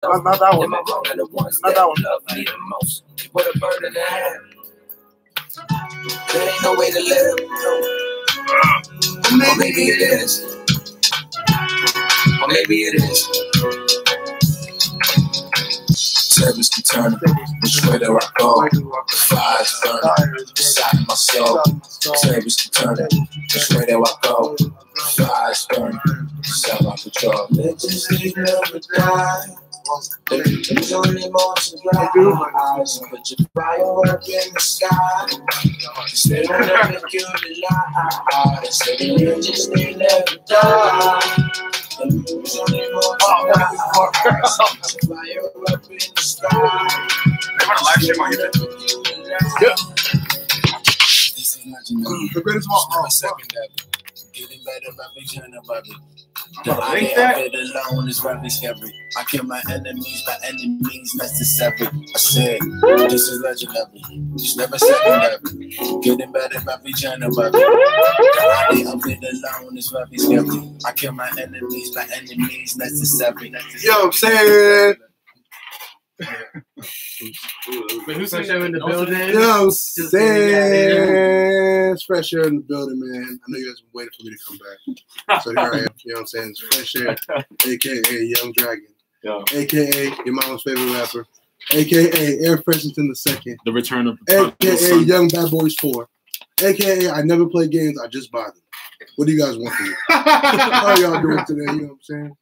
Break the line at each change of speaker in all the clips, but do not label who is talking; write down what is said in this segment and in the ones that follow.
Not that one. Not that one. Love me the most. What a burden to have. There ain't no way to live. Or maybe it is. Or maybe it is. Service can turn which way do I go? Fires burning inside my soul. Service can turn which way do I go? Fires burning inside my control. Legends they never die. There's only more to rise. Put your firework in the sky. They don't ever kill the light. They say the legends they never die. There's only more to rise. Put your firework in the sky.
They want a live stream on YouTube.
Yep. This is legendary.
The greatest one.
Getting better every turn of it.
The idea of
it alone is very scary. I kill my enemies by any means necessary. I said, this is legendary. Just never secondary. Getting better every turn of it. The idea of it alone is very scary. I kill my enemies by any means necessary.
Yo, I'm saying.
But who's Fresh Air in the building?
Yo, I'm saying. It's Fresh Air in the building, man. I know you guys have been waiting for me to come back. So here I am. You know what I'm saying? It's Fresh Air, a.k.a. Young Dragon.
Yo.
A.k.a. your mama's favorite rapper. A.k.a. Air Freshenton II.
The return of
A.k.a. Young Bad Boys 4. A.k.a. I never play games, I just buy them. What do you guys want from me? How y'all doing today? You know what I'm saying?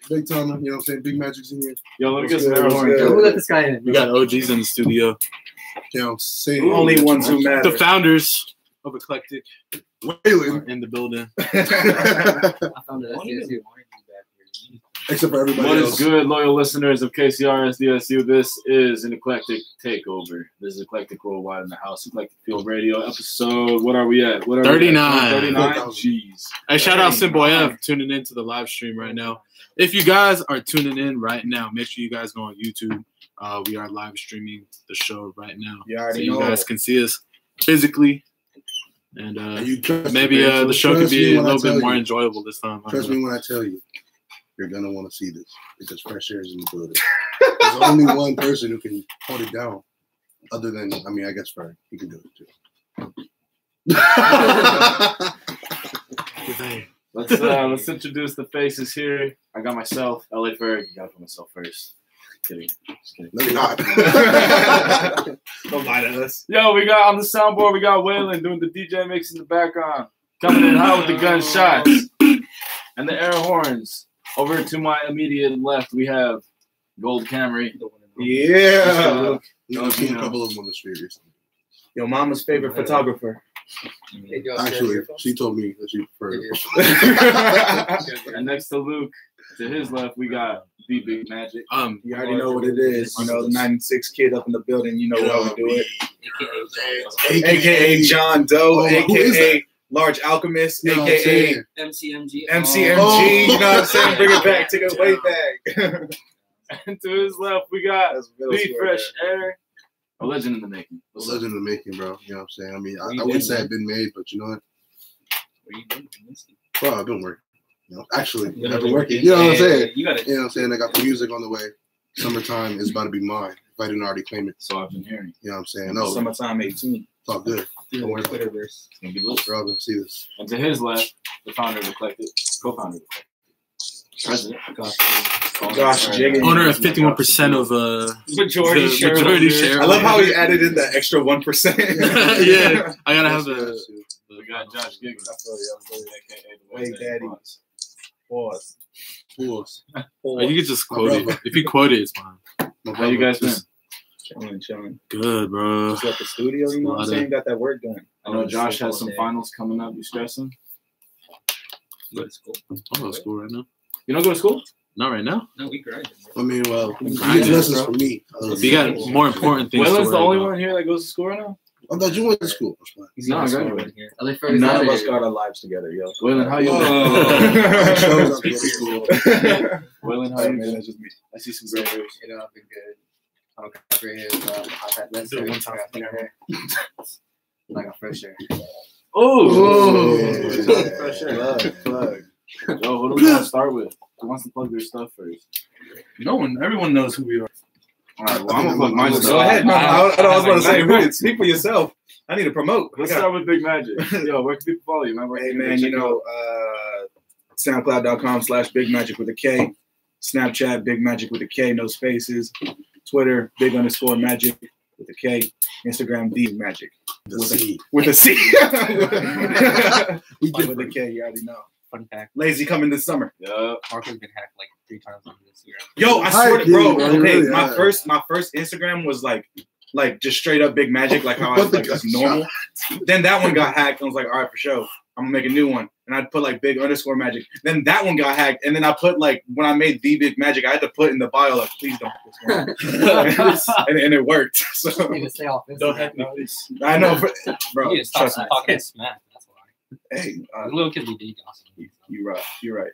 Big Timer, you know what I'm saying? Big Magic's in here.
Yo, let me get some air horn.
Who let this guy in?
We got OGs in the studio.
You know what I'm saying?
Only ones who matter.
The founders of Eclectik
Waylon.
are in the building.
I found it.
Except for everybody
What
else.
is good, loyal listeners of KCR SDSU? This is an Eclectik takeover. This is Eclectik Worldwide in the house. Eclectik Field Radio episode. What are we at? 39. 39. Jeez. Hey, shout out Simboy F tuning into the live stream right now. If you guys are tuning in right now, make sure you guys go on YouTube. We are live streaming the show right now. So you guys can see us physically. And maybe the show could be a little bit more enjoyable this time.
Trust me when I tell you, you're going to want to see this because Fresh Air is in the building. There's only one person who can hold it down other than, I mean, I guess Ferg. He can do it too.
Let's introduce the faces here. I got myself, LA Ferg. You gotta put myself first. Kidding. Just kidding.
No, you're not.
Don't lie to us.
Yo, we got on the soundboard, we got Waylon doing the DJ mix in the background. Coming in hot with the gunshots and the air horns. Over to my immediate left, we have Gold Camry.
Yeah.
No, I've seen a couple of them on the street recently.
Your mama's favorite photographer.
Actually, she told me that she preferred it.
And next to Luke, to his left, we got the Big Magic.
You already know what it is. You know, the 96 kid up in the building. You know how we do it. AKA John Doe. AKA Large Alchemist. AKA
MCMG.
MCMG. You know what I'm saying? Bring it back. Take it way back.
And to his left, we got the Fresh Air. A legend in the making.
A legend in the making, bro. You know what I'm saying? I mean, I wouldn't say I've been made, but you know what? Bro, I've been working. You know, actually, I've been working. You know what I'm saying? You know what I'm saying? I got the music on the way. Summertime is about to be mine. If I didn't already claim it.
So I've been hearing.
You know what I'm saying? No.
Summertime 18.
It's all good. Don't worry about it.
It's gonna be lit.
We're all gonna see this.
And to his left, the founder of Eclectik, co-founder of Eclectik, president,
Josh Jiggins.
owner of 51% of
majority share. I love how he added in the extra 1%.
Yeah, I gotta have the. We got Josh Giggins. I feel you. AKA the
Way Daddy. Pause.
You can just quote it. If you quote it, it's fine. How you guys been?
Chilling.
Good, bro.
Just at the studio, you know what I'm saying? Got that work done.
I know Josh has some finals coming up. You stressing?
Go to school.
I don't go to school right now. You don't go to school? Not right now.
No, we grind.
I mean, well, you get lessons from me.
If you got more important things.
Waylon's
the
only one here that goes to school right now.
I thought you went to school.
He's
No, I
not
graduated.
here.
None of us got our lives together, yo.
Waylon, how you
Shows up to
been?
school.
Waylon, how you been?
That's just me.
I see some great hairs.
You know, I've been good. I'm great here. I've had less hair.
One time.
Like a fresh air.
Oh,
Yeah.
fresh air.
Plug.
Yo, what do we gonna start with? Who wants to plug their stuff first?
No one, everyone knows who we are.
All right, well, I'm gonna plug my stuff.
Go ahead. No, I was about to say, wait, speak for yourself. I need to promote.
Let's start with Big Magic. Yo, where can people follow you, man?
Hey, man, you know, SoundCloud.com/Big Magic with a K. Snapchat, Big Magic with a K, no spaces. Twitter, Big_Magic with a K. Instagram, D Magic. With a C. With a K, you already know.
Fun fact.
Lazy coming this summer.
Yeah.
Marco's been hacked like 3 times on this year.
Yo, I swear to bro. Okay,
really
my first Instagram was like just straight up Big Magic, like how I was like just normal. Then that one got hacked, and I was like, all right, for sure, I'm gonna make a new one. And I'd put like Big_Magic. Then that one got hacked, and then I put like when I made the Big Magic, I had to put in the bio like, please don't hack this one. and it worked. So
Stay off
don't hack me, please. I know, bro.
You need to stop talking smack. That's why.
Hey,
little kids be big awesome.
You're right.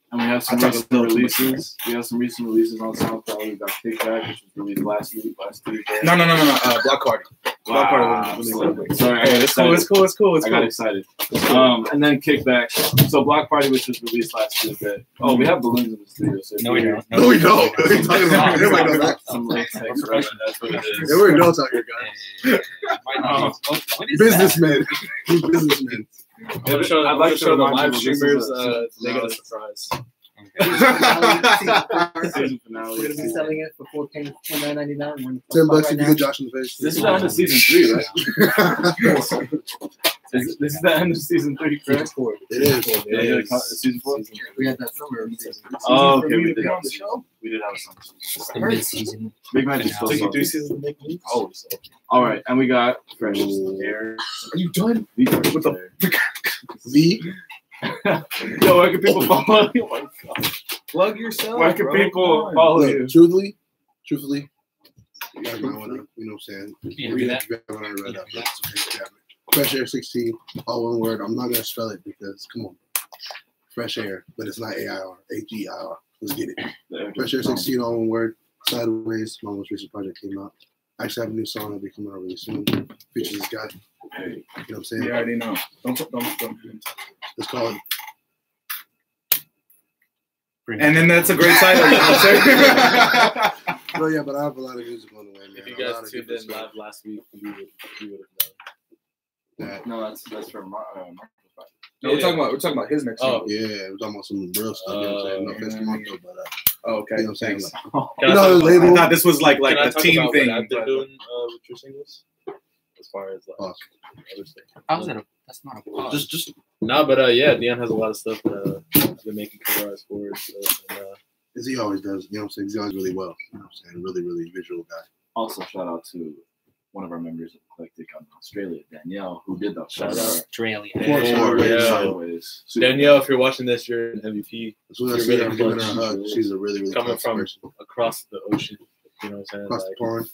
And we have some recent releases. We have some recent releases on SoundCloud. We got Kickback, which was released last Tuesday.
No. Block Party. Block Party was released.
Sorry,
it's cool.
I got excited. And then Kickback. So Block Party, which was released last Tuesday. Oh, we have balloons in the studio. So
No, we don't.
No, we don't. What are you talking about? Everybody knows that.
Some latex, right? That's what it is.
Yeah, we're adults out here, guys. Businessmen. Businessmen.
I'd like to show the live streamers. They get a surprise. Season finale.
We're gonna be selling it for $14.99.
$10 if you get Josh in the face.
This is the end of season 3, right? This is the end of season 3, correct?
It is.
Season 4?
We had that summer season.
Oh, okay. We did have the show. We did have a summer season.
Just the mid-season.
Big Magic still
Taking 3
something.
seasons to make moves.
Oh, all right. And we got Fresh Air.
Are you done?
With
the
V.
Yo, where can people follow you? Oh my God.
Plug yourself.
Where can people follow you?
Look, truthfully, you guys might want to, you know what I'm saying?
Yeah,
Read
do
it. You guys want to read up. Fresh Air 16, all one word. I'm not going to spell it because, come on. Fresh Air, but it's not A-I-R, A-G-I-R. Let's get it. Fresh Air 16, all one word. Sideways, my most recent project came out. I actually have a new song that'll be coming out really soon. Features this guy. You know what I'm saying?
You already know. Don't.
It's called.
And then that's a great title.
No, yeah, but I have a lot of music on the way, man.
If you guys tuned in live last week, you would have known.
No, that's from
No, we're talking about his next song.
Yeah, we're talking about some real stuff. You know what I'm saying? No offense to Marco, but
okay.
you know what I'm saying?
Thanks.
Like,
I thought this was like
Can I
a
talk
team
about
thing.
what I've been doing with your singles? As far as like other stuff.
How's that? That's not a pause.
Just
Yeah, Dion has a lot of stuff that I've been making cover arts for.
as he always does. You know what I'm saying? He always really well. You know what I'm saying? Really, really visual guy.
Also, shout out to one of our members of Eclectik out in Australia, Danielle, who did that.
Shout out Australia.
Sideways.
Danielle, if you're watching this, you're an MVP.
As soon as I see her, I'm giving her a hug. She's a really, really
coming
tough
from
person.
across the ocean. You know what I'm saying?
Across the pond.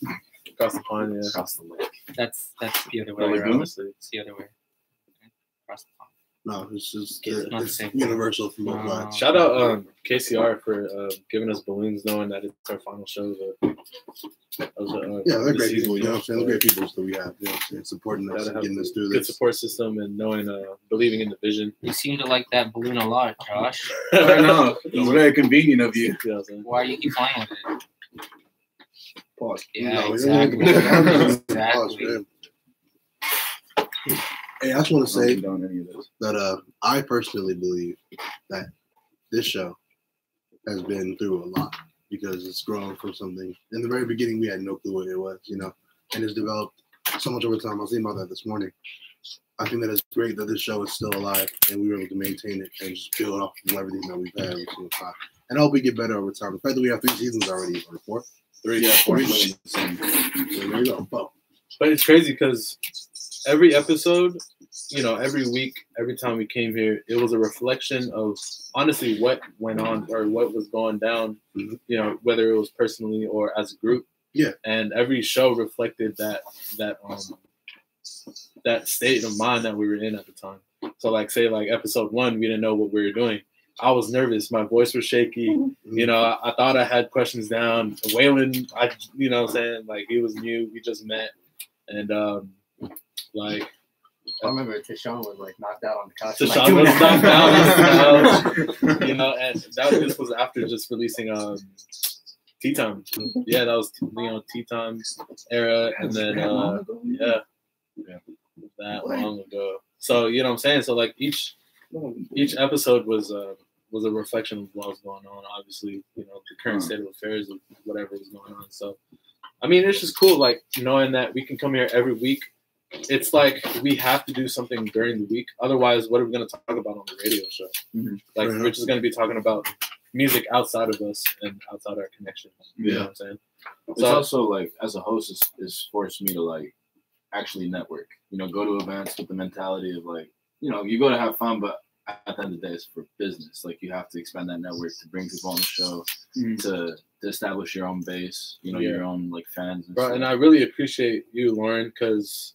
Across the pond, yeah.
Across the lake.
That's the other
Well,
way.
we're doing
Honestly.
It's the other way. Across the pond.
No, it's just
It's not the
it's
same.
universal from both sides.
Shout out KCR for giving us balloons, knowing that it's our final show.
Yeah, they're great people. You know what I'm saying? They're great people that we have. You know what I'm saying? Supporting us and getting us through
good
this.
support system and knowing, believing in the vision.
You seem to like that balloon a lot, Josh.
I know. It's very convenient of you.
You know what I'm saying?
Why do you keep playing with it?
Pause.
Yeah,
No,
exactly.
Exactly. Hey, I just want to say that I personally believe that this show has been through a lot because it's grown from something. In the very beginning, we had no clue what it was, you know, and it's developed so much over time. I was thinking about that this morning. I think that it's great that this show is still alive and we were able to maintain it and just build off from everything that we've had every single time. And I hope we get better over time. The fact that we have 3 seasons already, or 4? 3, yeah, 4. There you go. 4.
But it's crazy because every episode, you know, every week, every time we came here, it was a reflection of honestly what went on or what was going down, you know, whether it was personally or as a group.
Yeah.
And every show reflected that state of mind that we were in at the time. So like say like episode 1, we didn't know what we were doing. I was nervous. My voice was shaky. You know, I thought I had questions down. Waylon, you know what I'm saying? Like he was new. We just met. And like
I remember Tishon was like knocked out on the couch.
Tishon was knocked out. You know, and this was after just releasing Tea Time. Yeah, that was Tea Time era, and then that long ago. So you know what I'm saying. So like each episode was a reflection of what was going on. Obviously, you know, the current state of affairs of whatever was going on. So I mean, it's just cool, like knowing that we can come here every week. It's like we have to do something during the week. Otherwise, what are we going to talk about on the radio show? Mm-hmm. Like, we're just going to be talking about music outside of us and outside our connections. You know what I'm saying?
It's also like, as a host, it's forced me to like actually network. You know, go to events with the mentality of like, you know, you go to have fun, but at the end of the day, it's for business. Like, you have to expand that network to bring people on the show, to establish your own base, you know, your own like fans. And
stuff. And I really appreciate you, Lauren, because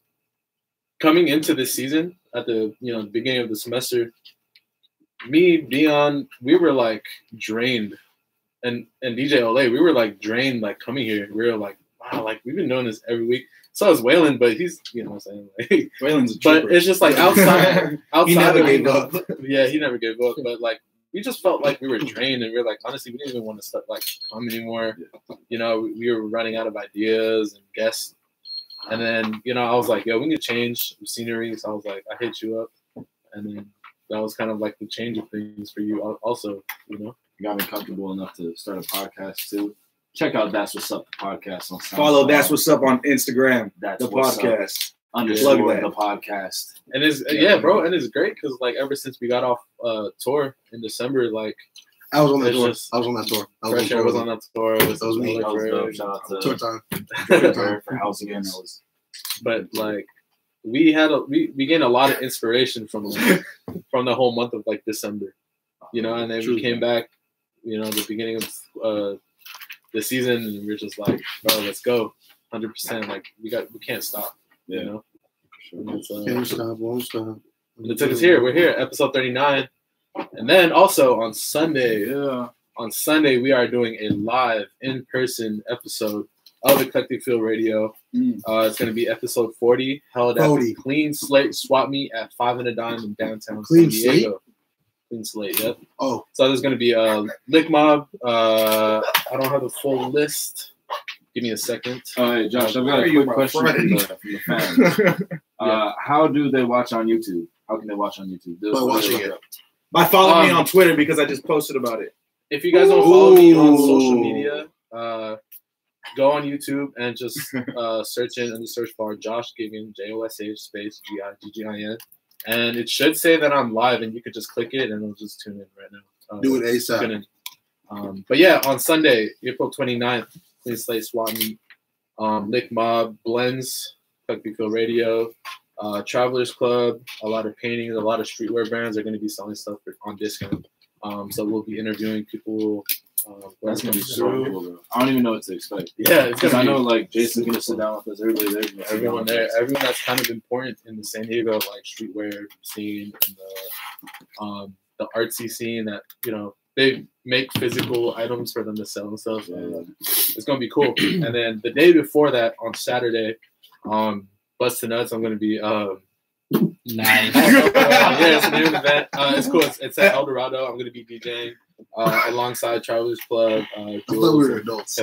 coming into this season at the beginning of the semester, me, Dion, we were like drained, and DJ Olay, we were like drained, like coming here. We were like, wow, like we've been doing this every week. So is Waylon, but he's, you know what I'm saying, like,
Waylon's a trooper.
But it's just like outside
he never gave up.
Yeah, he never gave up. But like we just felt like we were drained, and we were like, honestly, we didn't even want to start like come anymore. You know, we were running out of ideas and guests. And then, you know, I was like, yo, we need to change scenery. So I was like, I hit you up. And then that was kind of like the change of things for you also, you know.
You got me comfortable enough to start a podcast too. Check out That's What's Up, the podcast on SoundCloud.
Follow That's What's Up on Instagram.
That's
the podcast.
Underscore the podcast.
And it's bro, and it's great because like ever since we got off tour in December, like
I was on that tour. I was on that tour.
Fresh Air was on that tour.
That was me.
That was dope. Shout out to
tour time.
For housing in.
But like we gained a lot of inspiration from the whole month of like December, you know, and then we came back, you know, the beginning of the season, and we were just like, bro, let's go, 100%. Like we can't stop, you know.
Can't stop, won't stop.
And it took us here. We're here, episode 39. And then also on Sunday, we are doing a live in-person episode of Eclectik Field Radio. It's going to be episode 40, held at the Clean Slate Swap Meet at 5 and a Dime in downtown San Diego. Clean Slate, yep.
Oh.
So there's going to be Lick Mob. I don't have the full list. Give me a second.
All right, Josh, I've got a quick question from the fans. How do they watch on YouTube? How can they watch on YouTube?
By watching it.
By following me on Twitter because I just posted about it.
If you guys don't follow me on social media, go on YouTube and just search in the search bar Josh Giggin, JOSH space GIGGIN, and it should say that I'm live, and you could just click it and it'll just tune in right now.
Do it ASAP.
But yeah, on Sunday, April 29th, Clean Slate Swap Meet, Lick Mob, Blends, Eclectik Field Radio, Travelers Club, a lot of paintings, a lot of streetwear brands are going to be selling stuff on discount. So we'll be interviewing people.
That's gonna be so cool, bro. I don't even know what to expect.
Yeah, it's gonna.
I know like Jason's gonna sit down with us. Everybody there.
Everyone there. Everyone that's kind of important in the San Diego like streetwear scene and the artsy scene that, you know, they make physical items for them to sell and stuff. It's gonna be cool. And then the day before that, on Saturday, Bust to Nuts, I'm gonna be
nice.
It's a new event. It's cool. It's at El Dorado. I'm gonna be DJing alongside Travelers Club.
I thought we were adults.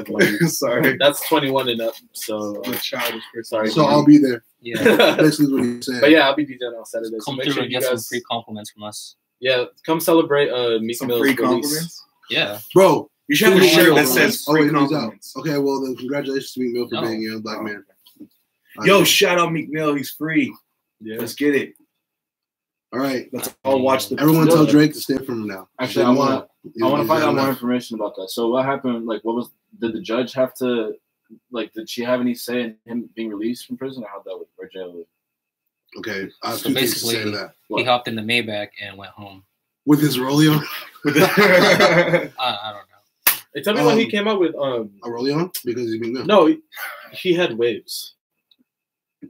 Sorry,
that's 21 and up. So sorry.
So I'll be there.
Yeah,
basically what he's saying.
But yeah, I'll be DJing on Saturday.
Come through and get some free compliments from us.
Yeah, come celebrate Meek Mill's
free
release.
Compliments.
Yeah,
bro.
You should have a shirt that says free compliments.
Okay, well then congratulations to Meek Mill for being a young black man.
Yo, shout out Meek Mill. He's free.
Yeah,
let's get it.
All right,
let's all watch the.
Everyone tell Drake to stay from him now.
Actually, I want to find out more information about that. So what happened? Like, did the judge have to, like, did she have any say in him being released from prison, or how that would, or jail?
Okay, I have
so
two things to say to that.
He hopped in the Maybach and went home
with his rollie on.
I don't know.
Hey, tell me when he came out with
a rollie on because he's been good.
No, he had waves.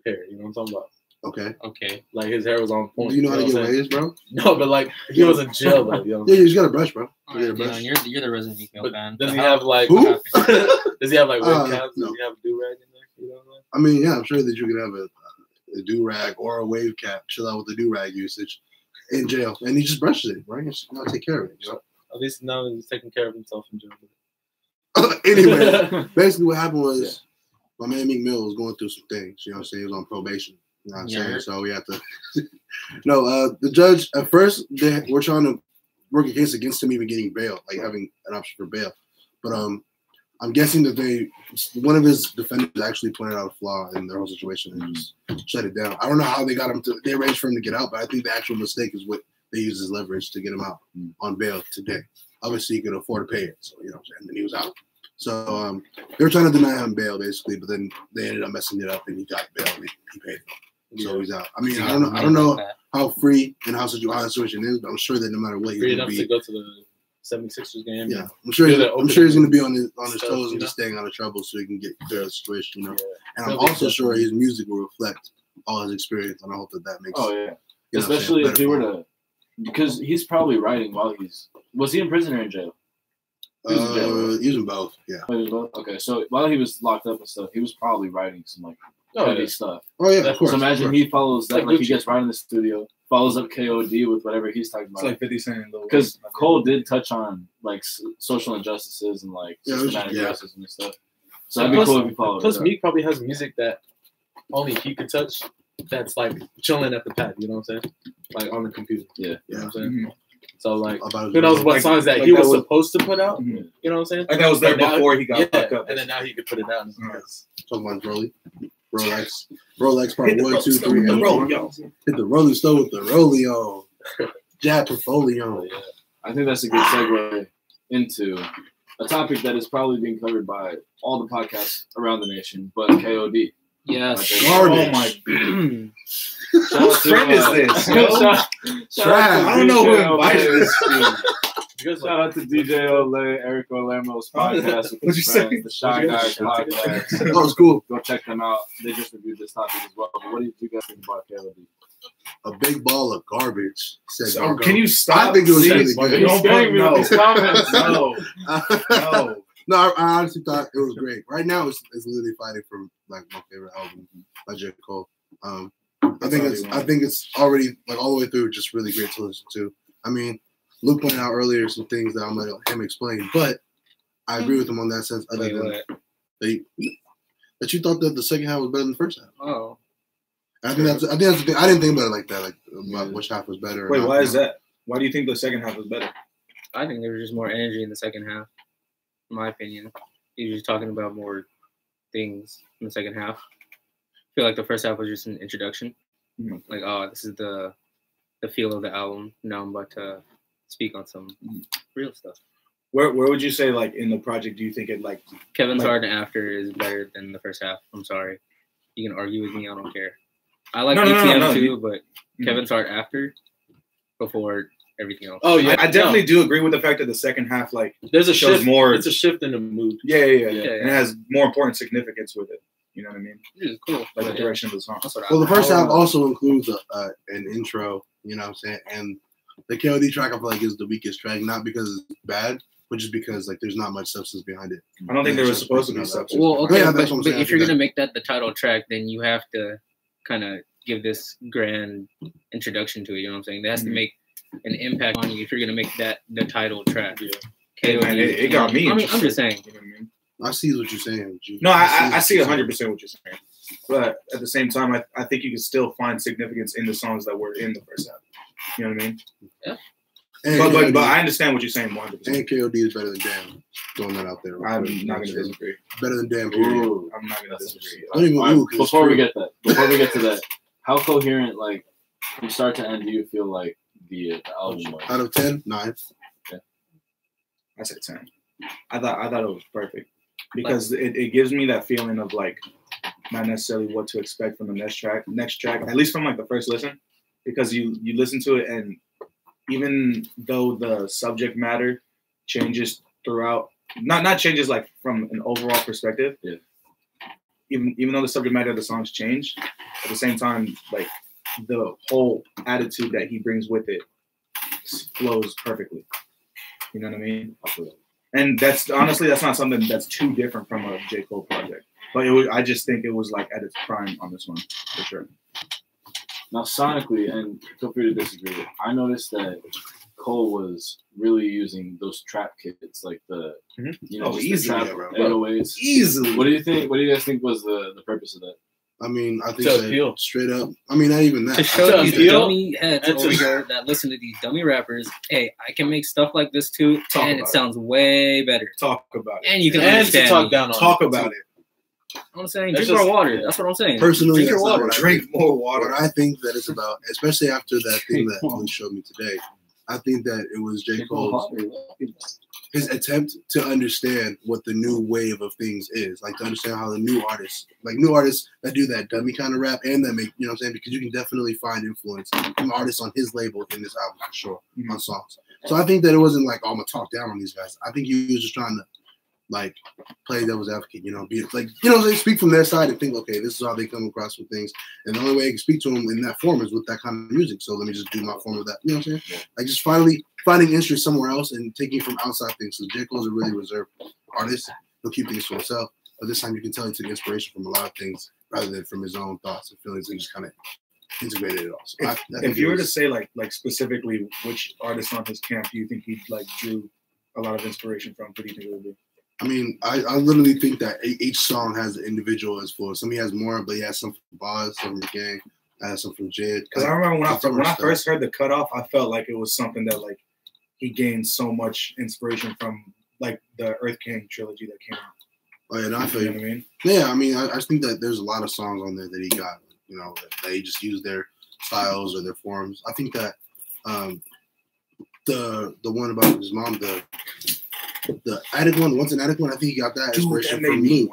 Hair, you know what I'm talking about?
Okay.
Like his hair was on point.
Do you know how to get waves, bro?
No, but like he was in jail though. You know?
Yeah, you just got a brush, bro.
You're the resident Meek Mill fan.
Does he have like?
Who?
Does he have like wig caps?
No.
Does he have a do rag in there? You know what I mean?
I mean, yeah, I'm sure that you could have a do-rag or a wave cap, chill out with the do-rag usage in jail. And he just brushes it, right? He's not take care of it. You know?
At least now he's taking care of himself in jail.
Anyway, basically what happened was my man Meek Mill was going through some things. You know what I'm saying? He was on probation. You know what I'm saying? So we have to. No, the judge, at first, we're trying to work a case against him even getting bail, like having an option for bail. But I'm guessing that one of his defendants actually pointed out a flaw in their whole situation and just shut it down. I don't know how they got him they arranged for him to get out, but I think the actual mistake is what they used as leverage to get him out on bail today. Obviously, he could afford to pay it, so you know what I'm saying. And then he was out. So they were trying to deny him bail basically, but then they ended up messing it up and he got bail and he paid it. So he's out. I mean, I don't know how free and how the situation is, but I'm sure that no matter what, he's
free
going
enough to go to the 76ers game.
Yeah, I'm sure he's going to be on his toes and just staying out of trouble so he can get clear of the situation, you know. Yeah. And I'm also sure his music will reflect all his experience, and I hope that makes.
Oh yeah, especially if he were to, because he's probably writing while was he in prison or in jail?
He was in jail, right? He was in both. Yeah.
Oh, he was both? Okay, so while he was locked up and stuff, he was probably writing some like heavy stuff.
Oh yeah, of course.
So imagine he follows that, like he gets right in the studio, follows up KOD with whatever he's talking about.
It's like 50 Cent.
Because Cole did touch on like social injustices and like systematic racism and stuff. So that'd be cool if he followed.
Plus, Meek probably has music that only he could touch. That's like chilling at the pad. You know what I'm saying? Like on the computer.
Yeah.
You know what I'm saying? Mm-hmm. So like, who knows what songs that he was supposed to put out? Mm-hmm. You know what I'm saying?
Like that was there before he got fucked up,
and then now he could put it down.
Talking about Rolex part 1, 2, 3. Hit the Rolling Stone with the Rollie on. Jab portfolio.
Yeah. I think that's a good segue into a topic that is probably being covered by all the podcasts around the nation, but KOD.
Yes.
Garbage.
Oh my. Whose friend is this?
I
don't know who invited this.
Shout out to DJ Ole, Eric Olermo's podcast with his friends, the Shy Guys podcast.
That was cool.
Go check them out. They just reviewed this topic as well. But what do you guys think about KOD?
A big ball of garbage.
Can you stop?
I think it was really good.
No.
No, I honestly thought it was great. Right now, it's literally fighting for like my favorite album by J. Cole. I think it's already like all the way through just really great to listen to. I mean, Luke pointed out earlier some things that I'm letting him explain, but I agree with him on that sense. Other than that you thought that the second half was better than the first half.
Oh,
I think that's the thing. I didn't think about it like that, like about which half was better.
Wait, why is that? Why do you think the second half was better?
I think there was just more energy in the second half. In my opinion, he was just talking about more things in the second half. I feel like the first half was just an introduction. Mm-hmm. Like, oh, this is the feel of the album. Now I'm about to speak on some real stuff.
Where would you say, like, in the project, do you think it, like...
Kevin's Hard and After is better than the first half. I'm sorry. You can argue with me. I don't care. I like ETM too, but Kevin's Hard After before everything else.
Oh, yeah. I definitely do agree with the fact that the second half, like,
there's a
shows
shift.
more...
It's a shift in the mood.
Yeah. And it has more important significance with it. You know what I mean?
It's cool.
Like the direction of the song.
Well, the first half also includes an intro, you know what I'm saying? And the KOD track, I feel like, is the weakest track, not because it's bad, but just because, like, there's not much substance behind it.
I don't think there was supposed to be substance.
Well, okay, but if you're going to make that the title track, then you have to kind of give this grand introduction to it, you know what I'm saying? That has to make an impact on you if you're going to make that the title track. Yeah.
KOD, man, it got me.
I'm just saying.
You know what I mean?
I see what you're saying.
No, I see 100% what you're saying. But at the same time, I think you can still find significance in the songs that were in the first half. You know what I mean?
Yeah.
But I understand what you're saying 100%.
And KOD is better than Damn. Throwing that out there.
I'm not going to disagree.
Better than Damn.
Ooh, I'm not going to disagree.
Before we get to that, how coherent, like, from start to end, do you feel like the album was?
Out of 10, 9.
Yeah.
I said 10. I thought it was perfect. Because it gives me that feeling of, like, not necessarily what to expect from the next track, at least from, like, the first listen. Because you listen to it, and even though the subject matter changes throughout, not changes, like, from an overall perspective,
yeah.
Even though the subject matter of the songs change, at the same time, like, the whole attitude that he brings with it flows perfectly. You know what I mean? And that's honestly, that's not something that's too different from a J. Cole project. But I just think it was like at its prime on this one for sure.
Now sonically, and feel free to disagree, I noticed that Cole was really using those trap kits, like the
easily,
the trap 808s.
Easily.
What do you think? What do you guys think was the purpose of that?
I mean, I think
To appeal.
straight up. I mean, not even that.
To show these
appeal.
dummy heads over here that listen to these dummy rappers, hey, I can make stuff like this too, and it sounds way better.
Talk about it.
And you can
And to
understand
talk
me.
down on
Talk about it.
I'm saying
That's
drink
just-
more water. That's what I'm saying.
Personally,
drink your
that's not
water.
what I
Drink
think.
more water.
What I think that it's about, especially after that thing that Owen showed me today, I think that it was J. Cole's his attempt to understand what the new wave of things is, like to understand how the new artists that do that dummy kind of rap and that make, you know what I'm saying, because you can definitely find influence from artists on his label in this album for sure, on songs. So I think that it wasn't like, oh, I'm gonna talk down on these guys. I think he was just trying to like play devil's advocate, be like, they speak from their side and think, okay, this is how they come across with things, and the only way I can speak to them in that form is with that kind of music. So let me just do my form of that. You know what I'm saying?
Yeah.
Like just finally finding interest somewhere else and taking from outside things. So J. Cole's a really reserved artist. He'll keep things to himself, but this time you can tell he took inspiration from a lot of things rather than from his own thoughts and feelings, and just kind of integrated it all. So I think
If you were to say like specifically which artist on his camp do you think he like drew a lot of inspiration from, what do you think it would be?
I mean, I literally think that each song has an individual influence. Some he has more, but he has some from Boz, some from the Gang, I have some from Jid.
Because I remember when I first heard the cutoff, I felt like it was something that like he gained so much inspiration from, like the Earth King trilogy that came out.
Oh yeah, no, I feel
You
you.
know what I mean?
Yeah, I mean, I just think that there's a lot of songs on there that he got, that he just used their styles or their forms. I think that the one about his mom, the Addict one, once an Addict one, I think he got that inspiration from Luke.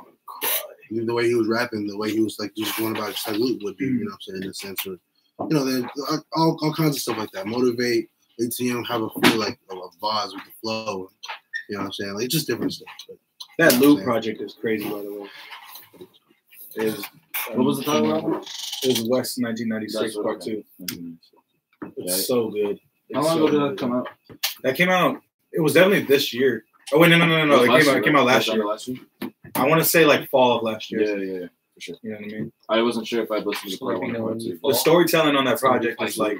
The way he was rapping, the way he was like just going about it, just like Luke would be, you know what I'm saying, in a sense of, there's all kinds of stuff like that. Motivate, ATM, have a feel like a vase with the flow, you know what I'm saying? Like just different stuff. But,
That Luke project is crazy, by the way.
What was the title of it?
It was West 1996 Part 2. It's so good.
How long ago did that come out?
That came out. It was definitely this year. Oh wait, no. It came out last year. I want to say like fall of last year.
Yeah, for sure.
You know what I mean?
I wasn't sure if I'd listened to part 1 or part 2.
The storytelling on that project is like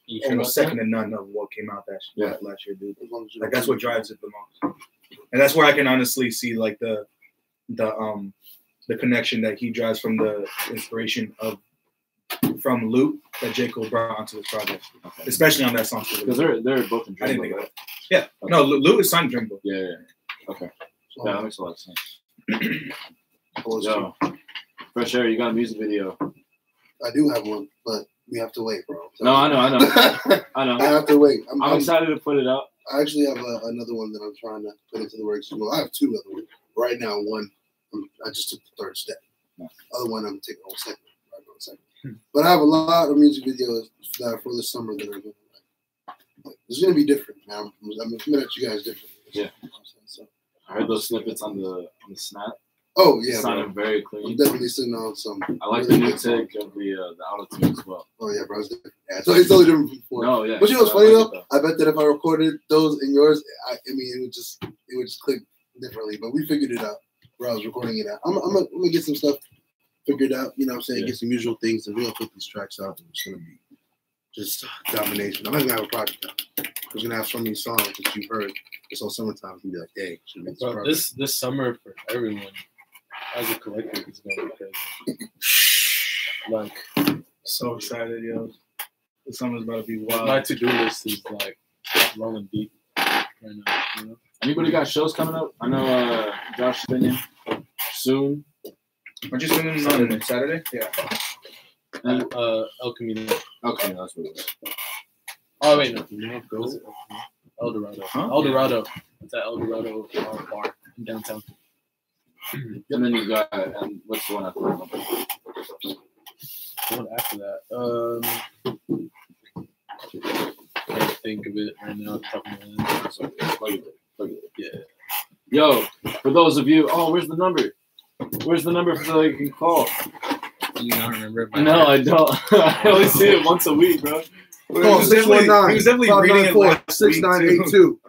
You sure
almost
about
second to none of what came out last year, dude.
as long as you
Like that's what drives it the most, and that's where I can honestly see like the connection that he drives from the inspiration from Luke that J. Cole brought onto this project, especially on that song.
Because they're both in
I didn't
Dreamboat,
think of
right?
that. Yeah, no, Luke is signed Dreamboat.
Yeah. Okay. Yeah, that makes a lot of sense.
So,
Yo, Fresh Air, you got a music video.
I do have one, but we have to wait, bro. So,
No, I know.
I have to wait.
I'm excited to put it out.
I actually have another one that I'm trying to put into the works. Well, I have two other ones. Right now, one, I just took the third step.
Yeah.
Other one, I'm taking on second. Right on second. But I have a lot of music videos that are for the summer that are going to like. It's going to be different, man. I'm coming at you guys different.
Yeah.
So,
I heard those snippets on the Snap.
oh, yeah,
It
bro.
sounded very
I'm
clean.
definitely sitting on some.
I like
really
the new
good songs.
take of the auto-tune as well.
Oh, yeah, bro. It's different. Yeah, it's totally different from before.
No, yeah.
But you know what's
I
funny
like
though?
it,
I bet that if I recorded those in yours, I mean, it would just click differently. But we figured it out where I was recording it at. I'm gonna get some stuff figured out. You know what I'm saying?
Yeah.
Get some usual things, and we're gonna put these tracks out. And it's gonna be just domination. I'm not gonna have a project out. We're gonna have so many songs that you've heard. It's on summertime. And be like, hey, should make this
Bro,
project.
this summer for everyone as a collective is going to be crazy. Like
So excited, yo. The summer's about to be wild.
my to-do list is like rolling deep right now. You know?
Anybody got shows coming up? I know Josh Binion soon.
Aren't you spending on Saturday? Yeah.
And,
El Camino.
okay, that's what it is.
Oh wait, no.
Go.
Was it El Dorado.
Huh?
El Dorado. It's at El Dorado bar in downtown.
And then you got, and what's the one after that?
The one after that. Can't think of it right now. Off the top of my head.
So, plug it.
Yeah.
Yo, for those of you, where's the number? Where's the number so you can call?
You don't remember it?
No, I don't. I only see it once a week, bro.
Oh, 619
He was definitely reading it last week,
6982.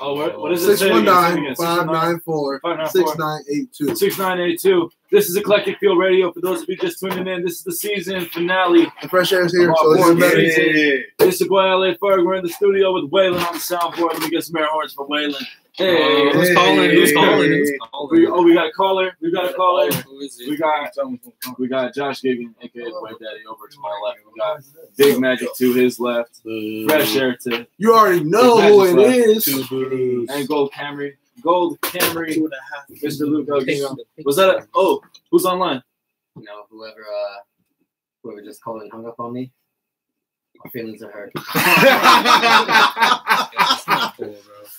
Oh, what is it?
619-594-6982.
6982. This is Eclectic Field Radio. For those of you just tuning in, this is the season finale.
The fresh air is here,
Our
so it's
fourth
better.
season. This is your boy LA Ferg. We're in the studio with Waylon on the soundboard. Let me get some air horns for Waylon. Hey,
Who's calling? Who's calling? Who's calling?
We got a caller. We got a caller.
Who is it?
We got Josh Gigan, aka White Daddy, over to my left. We got Big Magic to his left. Fresh Air to
You already know who it is.
and Gold Camry. Mr. Luke Gugino. Was that who's online?
You know, whoever just called and hung up on me, my feelings are hurt.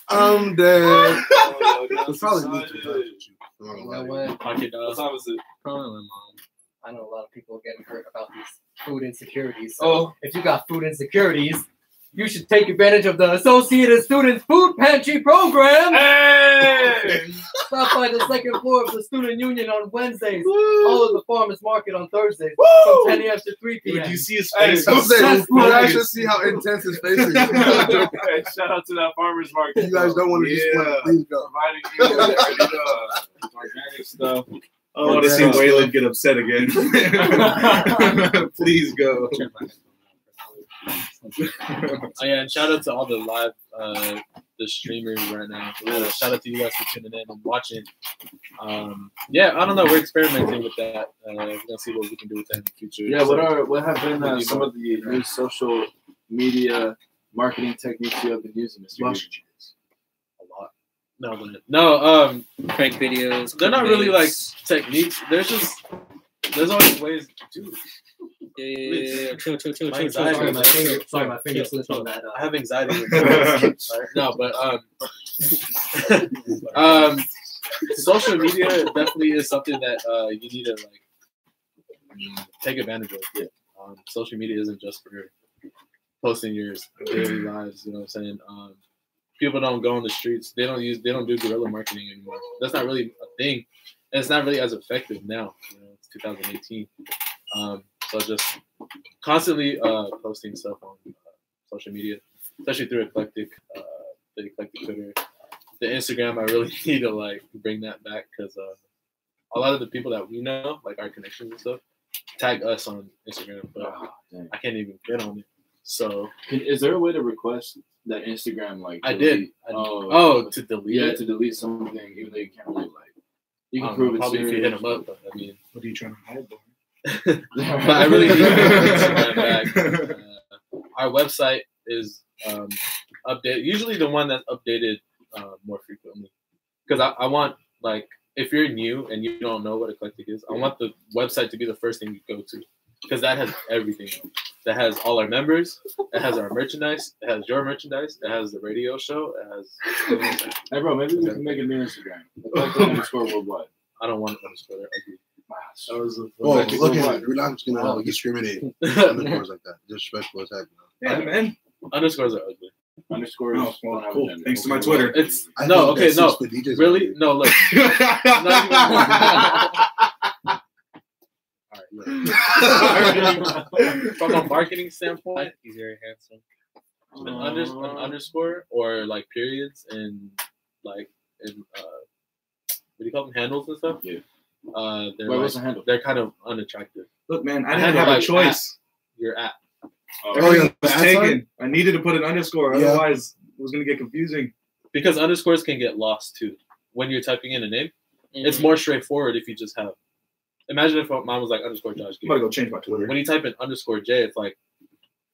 I'm dead.
It's
probably me.
You know what?
What time is it?
Probably my mom.
I know a lot of people are getting hurt about these food insecurities. So if you got food insecurities, you should take advantage of the Associated Students Food Pantry Program.
Hey!
Stop by the second floor of the Student Union on Wednesdays. All of the Farmers Market on Thursdays from 10 a.m. to 3 p.m.
Did you see his face?
I'm saying, I should see how intense his face is.
Hey, shout out to that farmer's market.
You guys don't want to just please go.
Providing you with organic stuff.
I want to see Waylon get upset again. Please go.
Oh yeah, and shout out to all the live the streamers right now. Shout out to you guys for tuning in and watching. Yeah, I don't know. We're experimenting with that. We're gonna see what we can do with that in the future.
Yeah, what have been some of the new social media marketing techniques you have been using, Mr.
A lot. No,
Fake videos.
they're not really like techniques. There's always ways to do it.
Yeah. Chill.
Sorry, my finger slipped on that.
I have anxiety. No, but social media definitely is something that you need to like take advantage of. Yeah. Social media isn't just for posting your daily lives. You know what I'm saying? People don't go on the streets. They don't do guerrilla marketing anymore. That's not really a thing, and it's not really as effective now. You know, it's 2018. So just constantly posting stuff on social media, especially through Eclectik, the Eclectik Twitter, the Instagram. I really need to like bring that back because a lot of the people that we know, like our connections and stuff, tag us on Instagram, but I can't even get on it. So
is there a way to request that Instagram like?
I did. To delete.
Yeah,
it?
to delete something, even though you can't really like. You can prove it's
probably if you hit
serious.
them up. But, I mean,
What are you trying to hide, boy?
but I really need Instagram back. Our website is updated. Usually the one that's updated more frequently. Because I want, like, if you're new and you don't know what Eclectik is, I want the website to be the first thing you go to. Because that has everything. That has all our members. It has our merchandise. It has your merchandise. It has the radio show. It has.
Hey, bro, maybe we can make a new Instagram. _worldwide.
I don't want to underscore. They're ugly.
Whoa, look at it. We're not just going to discriminate underscores like that. Disrespectful as heck.
Yeah, man.
Underscores are ugly.
Underscores.
Oh, well, cool. Thanks to my Twitter.
It's
I
no,
think
okay,
that
no.
sits with DJs
Really?
already.
No, look. From a marketing standpoint,
He's very handsome.
an underscore or like periods and like in what do you call them, handles and stuff?
Yeah.
They're
Wait,
like,
what's the handle?
they're kind of unattractive.
Look, man, I
I
didn't
had
have a
like
choice.
Your app.
Everything was
the ad
taken. I needed to put an underscore,
Yeah.
otherwise it was gonna get confusing.
Because underscores can get lost too. When you're typing in a name, it's more straightforward if you just have. Imagine if mine was like underscore Josh.
I'm gonna go change my Twitter.
When you type in underscore J,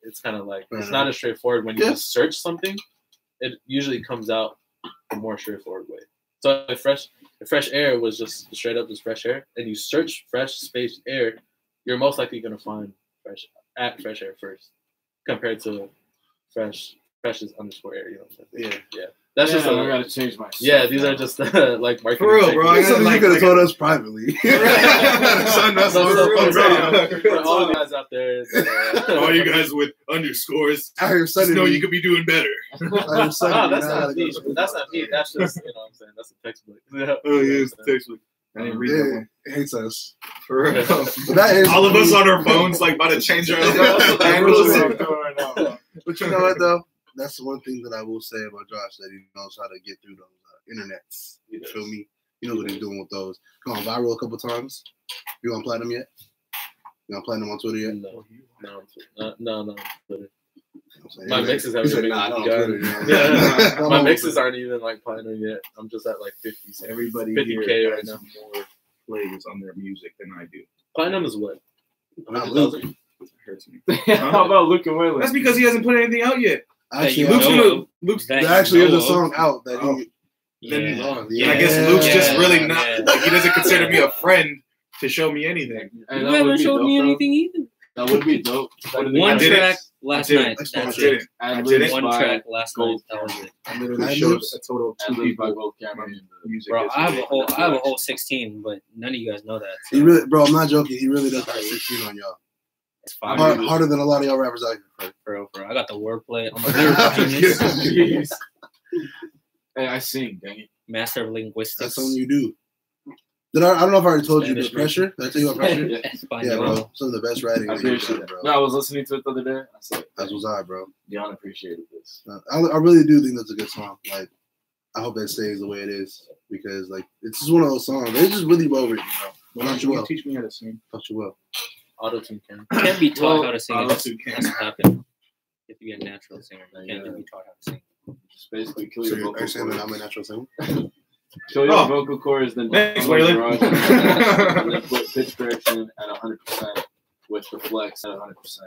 it's kind of like it's not as straightforward. When you just search something, it usually comes out a more straightforward way. So if fresh air was just straight up as fresh air, and you search fresh space air, you're most likely gonna find fresh air first, compared to fresh's underscore air. You know what I'm saying? Yeah. That's just
I gotta change my.
Yeah, these are just like marketing.
For real, bro. I
That's something
like,
you could have told us privately.
Son, that's
So,
on
for all the guys out there,
all you guys with underscores,
I heard
just
Sunday.
know you could be doing better.
I heard Sunday.
No, that's
now I
not
gotta
me.
go to
That's not me. That's just, you know what I'm saying. That's a textbook.
Oh yeah, it's the textbook. I didn't read that
Yeah,
one.
it hates us.
For real.
That is
All of us on our phones, like about to change our handles.
But you know what though? that's the one thing that I will say about Josh, that he knows how to get through those internets. You feel me? You know what he's doing with those. Gone viral a couple times. You on platinum yet? You on platinum on Twitter yet?
No, on Twitter.
saying?
My mixes haven't even
Twitter,
my mixes aren't even like platinum yet. I'm just at like 50.
Everybody
50K right
has
now.
more plays on their music than I do.
Platinum is what?
Not Luke.
It hurts me.
How about Luke and Waylon?
That's because he hasn't put anything out yet.
Actually,
Luke's
there actually is a song out that he.
Then
Yeah.
I guess Luke's just really not. Like, he doesn't consider me a friend to show me anything.
Hey,
You
that would
haven't
be
showed
dope,
me
though.
anything either.
That would be dope.
One track last night.
That's
That's
fine.
it.
I
did it.
One track last night. That was it.
I literally
Ad
showed
libs?
a total of 2
Ad libs by
people
both Cameron and
music.
Bro, I
yesterday.
have a whole 16, but none of you guys know that. So
He really, bro. I'm not joking. He really does have 16 on y'all.
it's fine.
Harder than a lot of y'all rappers out here.
Bro. I got the wordplay. I'm a lyrical genius.
Jeez. Hey, I sing, dang it.
Master of linguistics.
That's something you do. I don't know if I already told you,
Spanish
but Pressure. Did I tell you about Pressure?
Yeah.
Yeah, bro. Some of the best writing
I
that you've
appreciate
done,
it.
bro.
No, I was listening to it the other day. I said,
That's what's I, bro.
Dion appreciated this.
I really do think that's a good song. Like, I hope that stays the way it is because, like, it's just one of those songs. It's just really well written, bro.
Why don't you teach me how to sing?
Thought you will.
Auto-tune can.
Can't be taught
Well,
how to sing. It
Auto-tune
just has to happen. If you're a natural singer, you can't be taught how to sing.
Just basically kill
So
your
are
vocal
you saying that
cords.
I'm a natural singer?
Kill your
Oh.
vocal cords, then
Thanks,
download
Waylon.
Garage and then put pitch correction at 100% with the flex at 100%.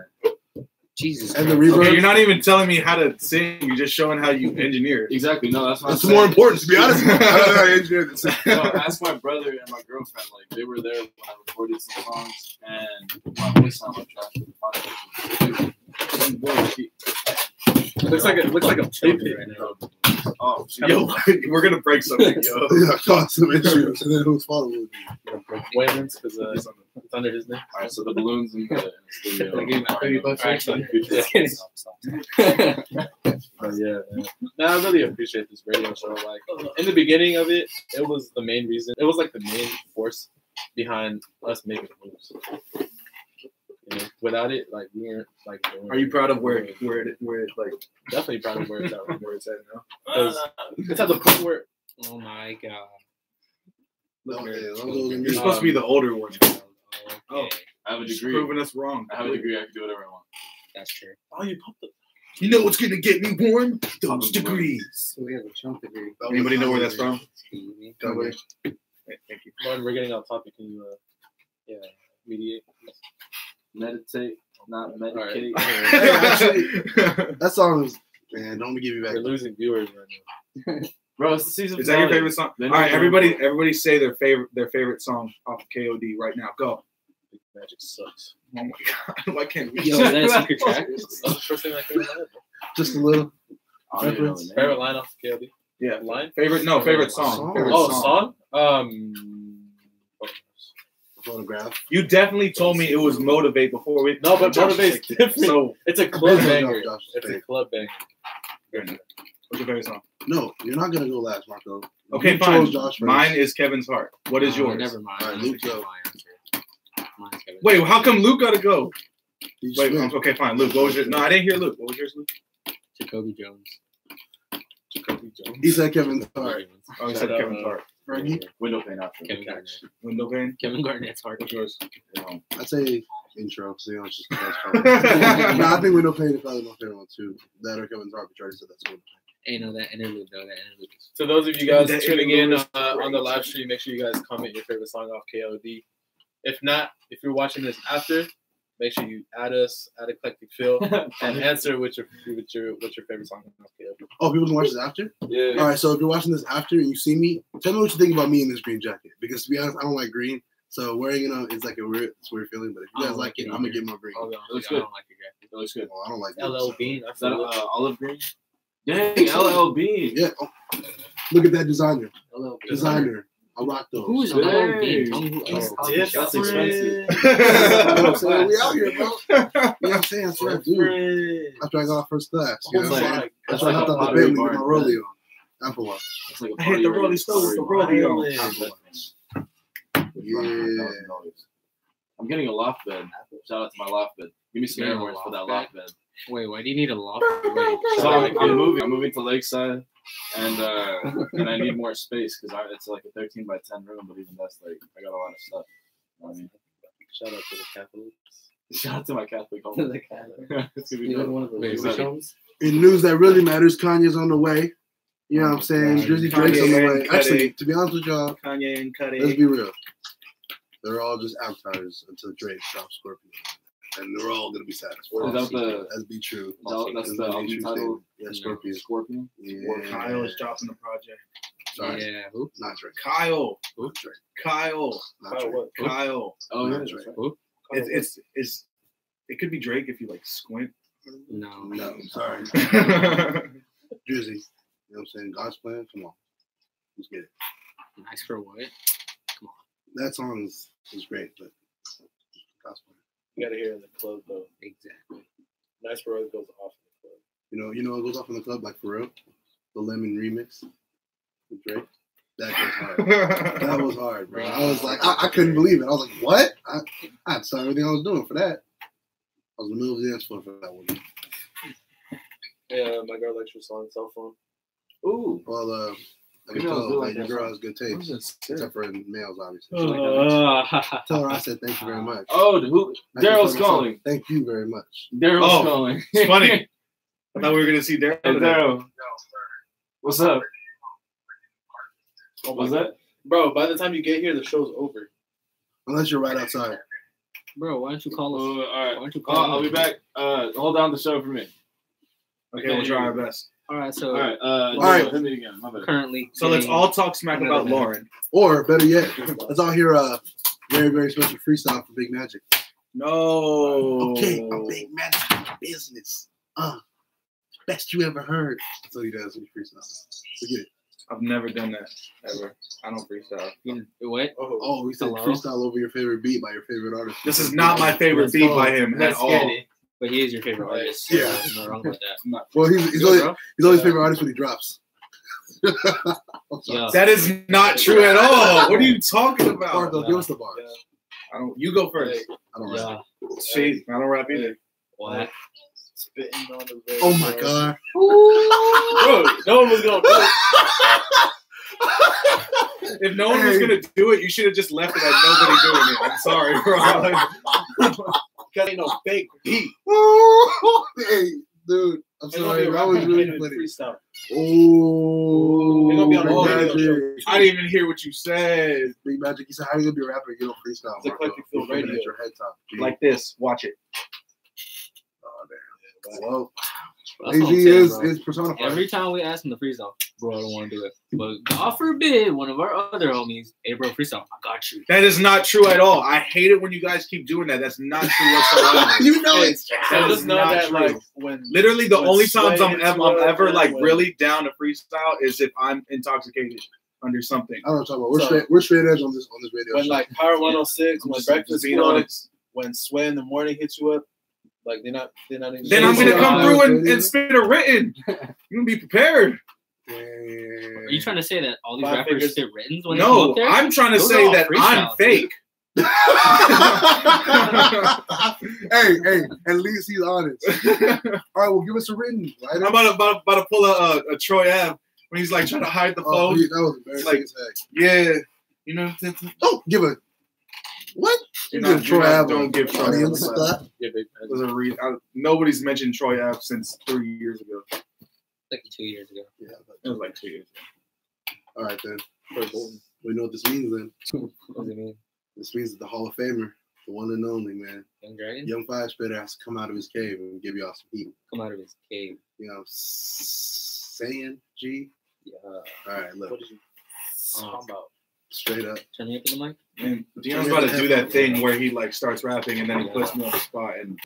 Jesus.
And the
Christ.
reverb.
Okay, you're not even telling me how to sing. You're just showing how you engineer.
Exactly. No, that's what
That's
I'm
more
saying.
important, to be honest. I don't know how to engineer this.
No, ask my brother and my girlfriend. Like they were there when I recorded some songs, and my voice sounded like trash.
Looks like a
Choking right now.
Oh,
Yo, we're gonna break something, yo.
Yeah, caused some issues. And then who's following me?
Wayland's because it's under his name.
all right. So the balloons in the studio.
I'll give you my 30 bucks.
All right, so
Stop.
But yeah, man. No, I really appreciate this radio show. Like in the beginning of it, it was the main reason. It was like the main force behind us making moves. You know, without it, like we weren't like.
Are you proud of where it like
Definitely proud of where it's at.
where it's at now?
Because it's at the point where
Oh my god.
You're supposed to be the older one.
Oh,
I have a
Just
degree.
proving us wrong.
I have a degree. I can do whatever I want.
that's true.
oh, you popped it.
You know what's gonna get me warm? Those degrees.
So we have a chunk degree.
Anybody know where that's from?
Stevie.
Nobody. Hey, thank you.
When we're getting off topic, can you mediate?
Meditate, not medicate.
Hey, actually, that song is, man, don't give me back.
We're losing viewers right now.
Bro, it's the season.
Is that your
finale.
favorite song? All
Then
right,
we're
everybody say their favorite song off of KOD right now. Go.
Big Magic sucks.
Oh my god, why can't we?
Yo, is that a secret track?
That's the first thing that came to mind.
Just a little.
I don't even know the name.
Favorite line off KLD?
Yeah,
Line?
favorite song.
Song.
Favorite
Oh, song?
Photograph.
You definitely told me it was Motivate before we.
No, but
Josh
Motivate's
picked it.
different.
So,
It's a club
Josh,
banger.
Josh,
It's a
pick.
club banger.
what's your favorite song?
No, you're not gonna go last, Marco.
Okay,
You
fine.
chose Josh first.
Mine is Kevin's Heart. What is
Oh,
yours?
Never mind.
All right,
I'm
Luke,
gonna
go.
change my answer. Mine's Kevin.
Wait, how come Luke got to go?
You
Wait,
switch.
okay, fine. Luke, what was your? No, I didn't hear Luke. What was yours, Luke?
Jacoby Jones.
Jacoby Jones.
He said Kevin's heart.
Oh, you
Shout
said
out,
Kevin's Heart.
Fergie?
Window pane after.
Kevin Garnett.
Window pane.
Kevin Garnett's hard.
What's yours?
I'd say intro. So, you know, it's just that's probably. No, I think Window Pane is probably my favorite one too. That or Kevin's heart, but you already said that's one.
Hey, no, that interlude though. That interlude.
So those of you guys
That
tuning in
interlude is
on the
crazy.
live stream, make sure you guys comment your favorite song off KOD. If not, if you're watching this after, make sure you add us at Eclectik Phil and answer what's your favorite song off KOD.
Oh, people can watch this after?
Yeah.
All right, so if you're watching this after and you see me, tell me what you think about me in this green jacket. Because to be honest, I don't like green. So wearing it is like a weird feeling. But if you guys like it, I'm going to get more green.
Oh,
It looks
I
good.
don't like your graphic.
It looks good.
Well, I don't like
LL Bean. I
Is that
feel it.
olive green? Dang, LL Bean.
Yeah. Oh, look at that designer.
LL Bean.
Designer. I rock those.
Who is
Dang.
LL Bean? Tell me who is.
That's expensive.
You know what I'm saying? We out here, bro. You know what I'm saying? That's what I do. After I got off first class. You know what I'm saying?
That's
That's why I
like
got
a
the
pottery
Bentley with
barn.
my rollie on. Apple Watch.
That's like a
I hit the
party
Rolling Stone with the
party
Rollie
barn.
on.
Apple Watch.
I'm getting a loft bed. Shout out to my loft bed. Give me some
Getting
air
a
horns for
loft
that
bed?
loft bed.
Wait, why do you need a loft? Wait,
So I'm moving to Lakeside, and I need more space because it's like a 13 by 10 room, but even that's like I got a lot of stuff. You know what I mean,
Shout out to the Catholics.
shout out to my Catholic home. It's gonna be
You
dope.
live one of those Jewish homes?
In news that really matters, Kanye's on the way. You know what I'm saying? Drizzy Drake's on the way. Actually, to be honest with y'all,
Kanye and Cudi.
let's be real. They're all just avatars until Drake drops Scorpion. And they're all going to be satisfied.
Is that the-
That's be true.
That's the album title?
Yeah, Scorpion.
Scorpion.
Yeah.
Kyle is dropping the project.
Sorry.
Yeah, who?
Not Drake.
Kyle.
Not Drake.
Not
Drake.
what? Kyle.
Oh yeah,
Not
that's
Drake.
right.
It's it could be Drake if you like squint.
No.
No, sorry.
That's
Drizzy. You know what I'm saying? God's plan. Come on. Let's get it.
Nice for what?
That song is great, but God's plan.
You gotta hear it in the club though.
Exactly.
Nice for us goes off in the club.
You know what goes off in the club, like for real? The Lemon remix with Drake. That goes hard. That was hard, bro. I was like, I couldn't believe it. I was like, what? I had to stop everything I was doing for that. I was in the middle of the dance floor for that one.
Yeah, my girl likes your song, Cell Phone.
Ooh.
Well, I can
Maybe I'll do
tell
like
your
that
girl
song.
has good
What
taste.
is it?
Except for in males, obviously. Tell her I said thank you very much.
Oh, who?
I can
Daryl's
tell her
calling.
Thank you very much.
Daryl's
Oh.
calling.
It's funny. I thought we were gonna see Daryl.
Hey,
today.
Daryl. What's up?
Oh my
What's
God.
that?
Bro, by the time you get here, the show's over.
Unless you're right outside.
Bro, why don't you call us?
All right.
Why don't you call
I'll be back. Hold down the show for me.
Okay, we'll try our best.
All right, so
All right.
right.
Hit me again. My bad.
currently.
So let's
getting-
all talk smack about Lauren.
Or better yet, let's all hear a very, very special freestyle from Big Magic.
No.
Okay, I'm Big Magic in business. Best you ever heard. That's what he does when he freestyles. Forget it.
I've never done that ever. I don't freestyle.
What?
Oh, we said
Hello?
freestyle over your favorite beat by your favorite artist.
This is not my favorite beat by him at
Let's
all.
get it. But he is your favorite artist. So
Yeah.
there's no wrong with that.
Well, he's always favorite artist when he drops. I'm sorry.
Yeah.
That is not true at all. What are you talking
Bar,
about?
though, give us the bars.
Yeah.
I don't. You go first.
I don't
Yeah.
rap.
See, I don't rap either.
What?
Spitting on the radio.
Oh my god.
Bro, no one was gonna do it.
If no one was gonna do it, you should have just left it at nobody doing it. I'm sorry, bro.
Cause ain't no fake beat.
Hey, dude. I'm
It's gonna
sorry.
be a
That was
rapper
really
and
funny.
freestyle.
Oh,
They're gonna be on
Big
all video
Magic.
I didn't even hear what you said.
Big Magic. He said, "How you gonna be a rapper? You don't freestyle."
It's Eclectik Field
You're
Radio.
at your head top. G.
Like this. Watch it.
Oh damn. Well,
That's what I'm
AZ
saying,
is
bro.
personified.
Every time we ask him to freestyle, bro, I don't want to do it. But God forbid, one of our other homies, hey, bro, freestyle, I got you.
That is not true at all. I hate it when you guys keep doing that. That's not true whatsoever.
You know it's
So
That
just
is
know
not
that
true.
like when
Literally, the
when
only
Sway
times I'm
hits
ever,
you up,
like
when-
really down to freestyle is if I'm intoxicated under something.
I don't know what I'm talking about.
So-
We're straight edge on this radio
when
show.
like Power 106,
I'm
when
just
Breakfast
being
Club,
honest.
when Sway in the morning hits you up, like they're not even.
Then I'm gonna
Yeah.
come through and spit a written. You're gonna be prepared.
Are you trying to say that all these
Five
rappers
figures.
spit writtens when they
No,
go up there?
I'm trying to
Those
say
are all
that I'm
freestyles,
fake.
hey, at least he's honest. All right, well, give us a written. Right?
I'm about to pull a Troy Ave when he's like trying to hide the
Oh,
phone.
that was embarrassing
Like-
as heck.
Yeah, you know.
Don't give a what?
You're
Give
not-
Troy
you're not-
Ave
don't give Troy Ave
audience
a slap.
slap.
Yeah, big.
There's a reason. Nobody's mentioned Troy Ave since 3 years ago.
Like 2 years ago.
Yeah, but,
It was like 2 years ago.
all right then. We know what this means then.
What does it mean?
This means that the Hall of Famer, the one and only man,
Young Dragon?
Young Five Spitter, has to come out of his cave and give y'all some heat.
Come out of his cave.
You know what I'm saying, G?
Yeah.
All right, look,
What did you talk about?
straight up.
Turn me up in the mic.
And Dion's about to do that thing where he like starts rapping and then he puts me on the spot. And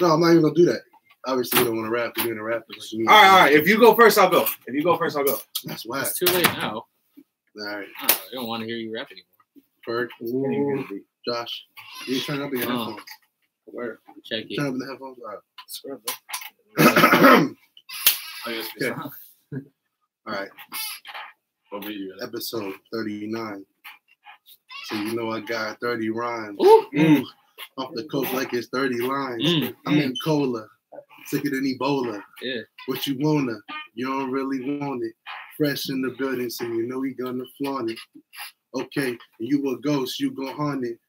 No, I'm not even gonna do that. Obviously, we don't want to rap. We're doing a rap.
all right. If you go first, I'll go. If you go first, I'll go.
That's whack.
It's too late now.
All right,
I don't want to hear you rap anymore.
Ferg,
Can't even get a beat.
Josh, you turn up in your
Oh.
headphones. Where?
Check it.
Turn up in the headphones. All
Scrub, bro.
right.
I guess
Okay. All right.
What beat you?
Episode 39. So you know I got 30 rhymes.
Ooh.
Mm.
Off the coast like it's 30 lines.
Mm.
I'm in cola. Sicker than Ebola.
Yeah.
What you wanna? You don't really want it. Fresh in the building, so you know we gonna flaunt it. Okay, you a ghost, you gon' haunt it.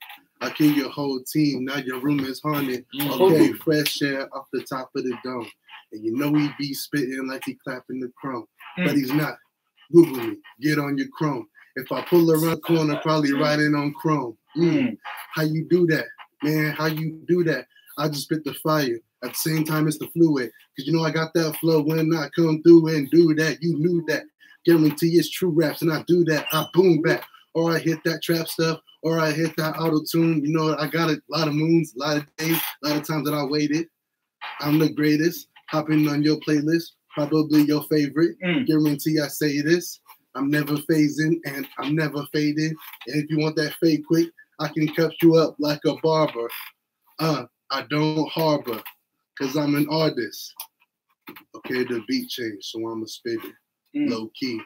I kill your whole team, now your room is haunted. Okay, fresh air off the top of the dome. And you know he be spitting like he clapping the chrome. But he's not. Google me, get on your chrome. If I pull around the corner, probably riding on chrome. How you do that, man? How you do that? I just spit the fire. At the same time, it's the fluid. Because you know I got that flow when I come through and do that. You knew that. Guarantee it's true raps, and I do that. I boom back. Or I hit that trap stuff. Or I hit that auto-tune. You know, I got a lot of moons, a lot of days, a lot of times that I waited. I'm the greatest. Hopping on your playlist. Probably your favorite. Guarantee I say this. I'm never phasing and I'm never fading. And if you want that fade quick, I can cut you up like a barber. I don't harbor, cause I'm an artist. Okay, the beat changed, so I'ma spit it. Low key,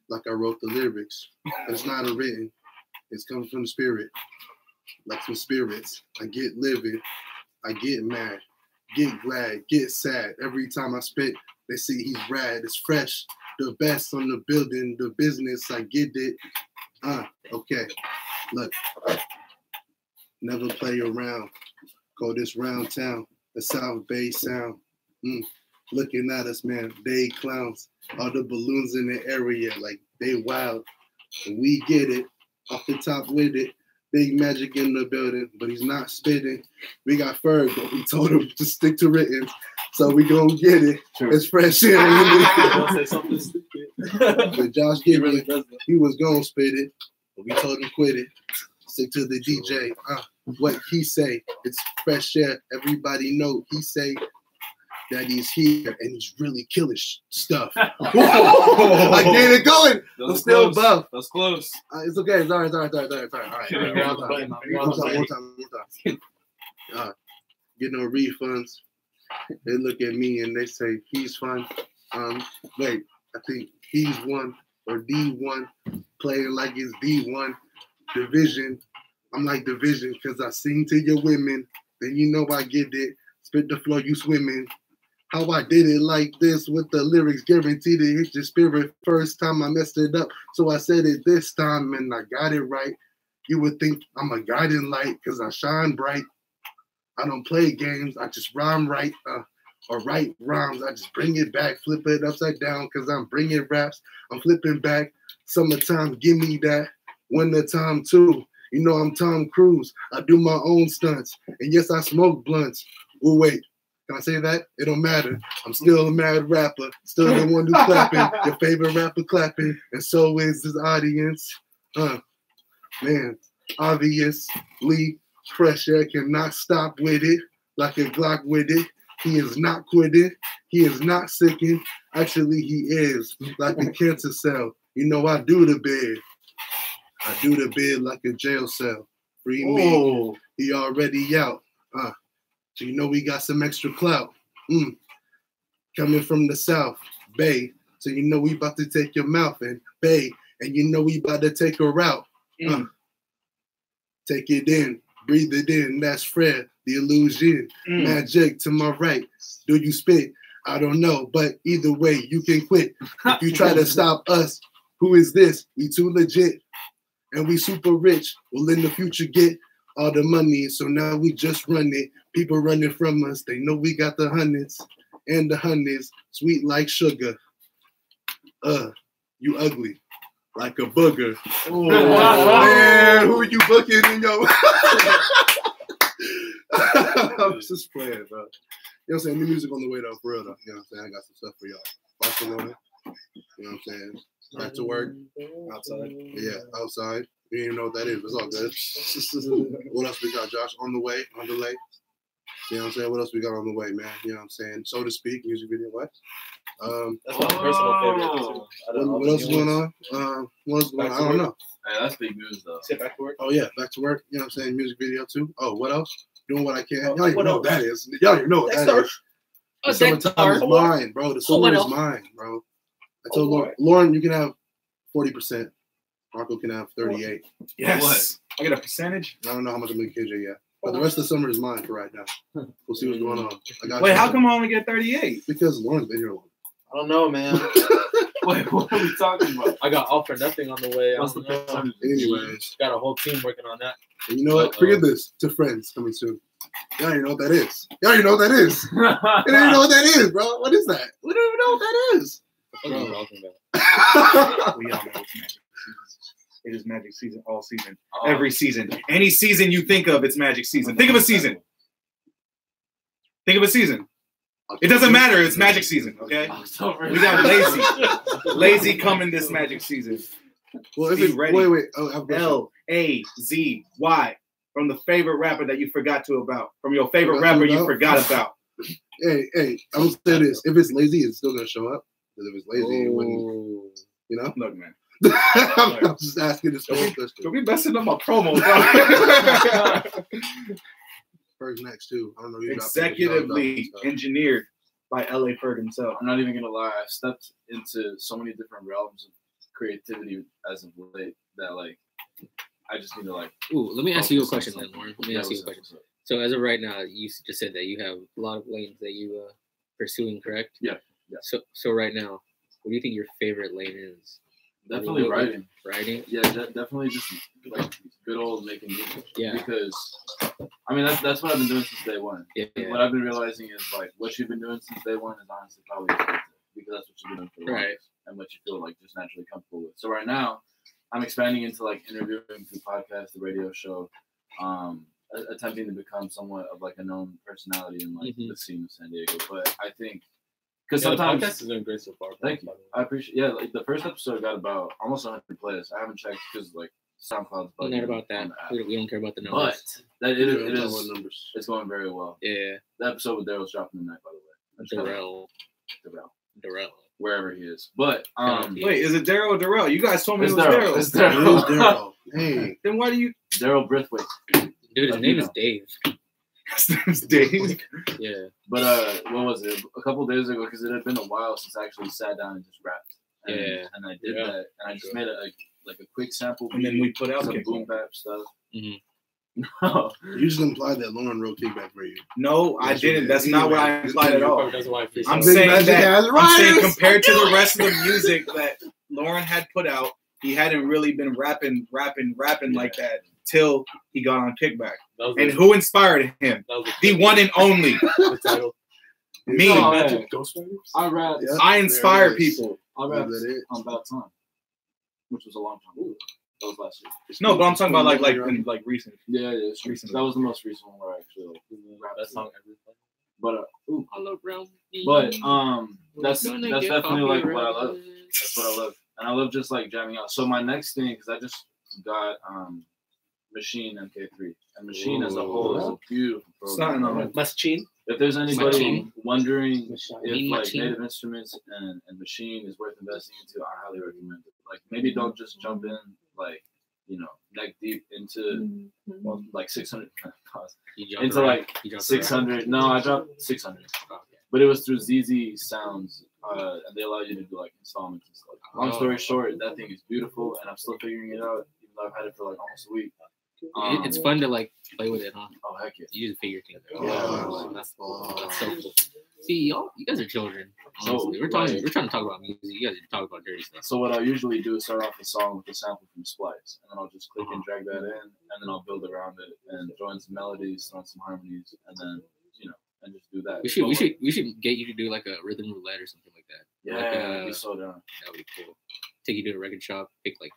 like I wrote the lyrics. It's not a written, it's coming from the spirit. Like some spirits. I get livid, I get mad, get glad, get sad. Every time I spit, they see he's rad. It's fresh, the best on the building, the business. I get it. Okay, look. Never play around. Go this round town, the South Bay sound. Looking at us, man, they clowns. All the balloons in the area, like they wild. We get it, off the top with it. Big Magic in the building, but he's not spitting. We got Ferg, but we told him to stick to written. So we gonna get it. Sure. It's fresh in. But Josh Gibbons, he was gonna spit it, but we told him quit it. Stick to the DJ. What he say? It's fresh air. Everybody know he say that he's here and he's really killing stuff. I get it going. I'm still above.
That's close.
It's okay. Sorry. All right. One time. Get no refunds. They look at me and they say he's fun. Wait, I think he's one or D1, playing like it's D1 division. I'm like division because I sing to your women. Then you know I get it. Spit the flow, you swimming. How I did it like this with the lyrics guaranteed to hit your spirit. First time I messed it up, so I said it this time and I got it right. You would think I'm a guiding light because I shine bright. I don't play games, I just rhyme right. Or write rhymes, I just bring it back, flip it upside down because I'm bringing raps. I'm flipping back. Summertime, give me that. Winter time too. You know I'm Tom Cruise. I do my own stunts. And yes, I smoke blunts. Oh, wait. Can I say that? It don't matter. I'm still a mad rapper. Still the one who's clapping. Your favorite rapper clapping. And so is his audience. Man, obviously, pressure cannot stop with it. Like a Glock with it. He is not quitting. He is not sicking. Actually, he is. Like a cancer cell. You know, I do the bid. I do the bid like a jail cell. Free me. He already out. So you know we got some extra clout. Coming from the South Bay. So you know we about to take your mouth and Bay. And you know we about to take her out. Take it in. Breathe it in. That's Fred. The illusion. Magic to my right. Do you spit? I don't know. But either way, you can quit. If you try to stop us, who is this? We too legit. And we super rich. We'll in the future get all the money. So now we just run it. People running from us. They know we got the hundreds. And the hundreds. Sweet like sugar. You ugly. Like a booger. Oh, man. Who you booking in your... I'm just playing, bro. You know what I'm saying? New music on the way, though. For real, though. You know what I'm saying? I got some stuff for y'all. Barcelona. You know what I'm saying? Back to work.
Outside.
Yeah, outside. You didn't even know what that is. It's all good. What else we got, Josh? On the way, on delay. You know what I'm saying? What else we got on the way, man? You know what I'm saying? So to speak, music video, what?
That's my personal favorite.
What else is going on? What else is going on? I don't know.
Hey, that's big news, though.
Sit back to work.
Oh, yeah, back to work. You know what I'm saying? Music video, too. Oh, what else? Doing what I can. Y'all even know what that is. Y'all even know what that is. The summertime is mine, bro. The summer is mine, bro. I told Lauren, you can have 40%. Marco can have 38.
Yes. What? I get a percentage?
I don't know how much I'm going to kid you yet. But the rest of the summer is mine for right now. We'll see what's going on.
Wait, how come I only get 38?
Because Lauren's been here long.
I don't know, man.
Wait, what are we talking about?
I got all for nothing on the way.
What's the percentage?
Anyways.
Got a whole team working on that.
And you know what? Forget this. To Friends coming soon. Y'all already know what that is. Y'all already know what that is. You don't even know what that is, bro. What is that? We don't even know what that is.
What are you talking about?
We all know it's magic season. It is magic season all season. Every season. Any season you think of, it's magic season. Think of a season. Think of a season. It doesn't matter. It's magic season, okay? We got lazy. Lazy coming this magic season.
Well, if it's
ready.
wait. Oh,
LAZY. From the favorite rapper that you forgot to about. From your favorite rapper you forgot about.
Hey, I'm gonna say this. If it's lazy, it's still gonna show up. Because if it's lazy, it wouldn't. You know?
Look, man.
I'm just asking this whole question.
Don't be messing up my promo, bro.
Ferg's next too. I don't know. You
Executively engineered by LA Ferg himself.
I'm not even gonna lie. I've stepped into so many different realms of creativity as of late that like I just need to like.
Ooh, let me ask you a question then, Lauren. Let me ask you a question. So as of right now, you just said that you have a lot of lanes that you pursuing, correct?
Yeah.
So right now, what do you think your favorite lane is?
Definitely writing.
Writing?
Yeah, definitely just like good old making music.
Yeah.
Because I mean that's what I've been doing since day one.
Yeah.
What I've been realizing is like what you've been doing since day one is honestly probably effective because that's what you've been doing for the longest and what you feel like just naturally comfortable with. So right now, I'm expanding into like interviewing through podcasts, the radio show, attempting to become somewhat of like a known personality in like the scene of San Diego. But I think because sometimes
the podcast is doing great so far.
Thank you. I appreciate. Yeah, like the first episode got about almost 100 plays. I haven't checked because like SoundCloud's bugging.
Not about that. We don't care about the numbers.
But that it is. Numbers. It's going very well.
Yeah.
The episode with Daryl's dropping tonight, by the way.
Darrell.
Wherever he is. But
wait, is it Daryl or Darrell? You guys told me it was
Daryl. It's Daryl.
Hey.
Then why do you
Daryl Brithwaite.
Dude, his name is Dave.
His name's Dave.
Yeah. But what was it? A couple days ago, because it had been a while since I actually sat down and just rapped. And I did that. And I just made a quick sample.
And then we put out
some boom bap stuff.
Mm-hmm.
No.
You just implied that Lauren wrote Kickback for you.
No, I didn't. That's not what I implied at all. I'm
saying
compared to the rest of the music that Lauren had put out, he hadn't really been rapping like that till he got on Kickback. And who inspired him? The one and only.
The title.
Me.
I rap.
I inspire people.
I rapped on About Time, which was a long time ago. That was last year.
No, but I'm talking about like recent.
Yeah, it's recent. That was the most recent one where I actually rapped that song. But
I love round.
But that's definitely like what I love. That's what I love, and I love just like jamming out. So my next thing, because I just got Machine MK3, and Machine as a whole is a beautiful program.
Machine.
If there's anybody wondering if like native instruments and Machine is worth investing into, I highly recommend it. Like maybe don't just jump in like neck deep into like 600 into like 600. No, I dropped 600, but it was through ZZ Sounds, and they allow you to do like installments and stuff. Long story short, that thing is beautiful, and I'm still figuring it out, even though I've had it for like almost a week.
It's fun to like play with it, huh?
Oh heck yeah!
You just figure things out.
Yeah,
that's so cool. See, you guys are children. Honestly. We're trying to talk about music. You guys are talking about dirty stuff.
So what I'll usually do is start off a song with a sample from Splice, and then I'll just click and drag that in, and then I'll build around it and throw in some melodies, throw in some harmonies, and then and just do that.
We should get you to do like a rhythm roulette or something like that.
Yeah, that'd be so down.
That would be cool. Take you to a record shop, pick like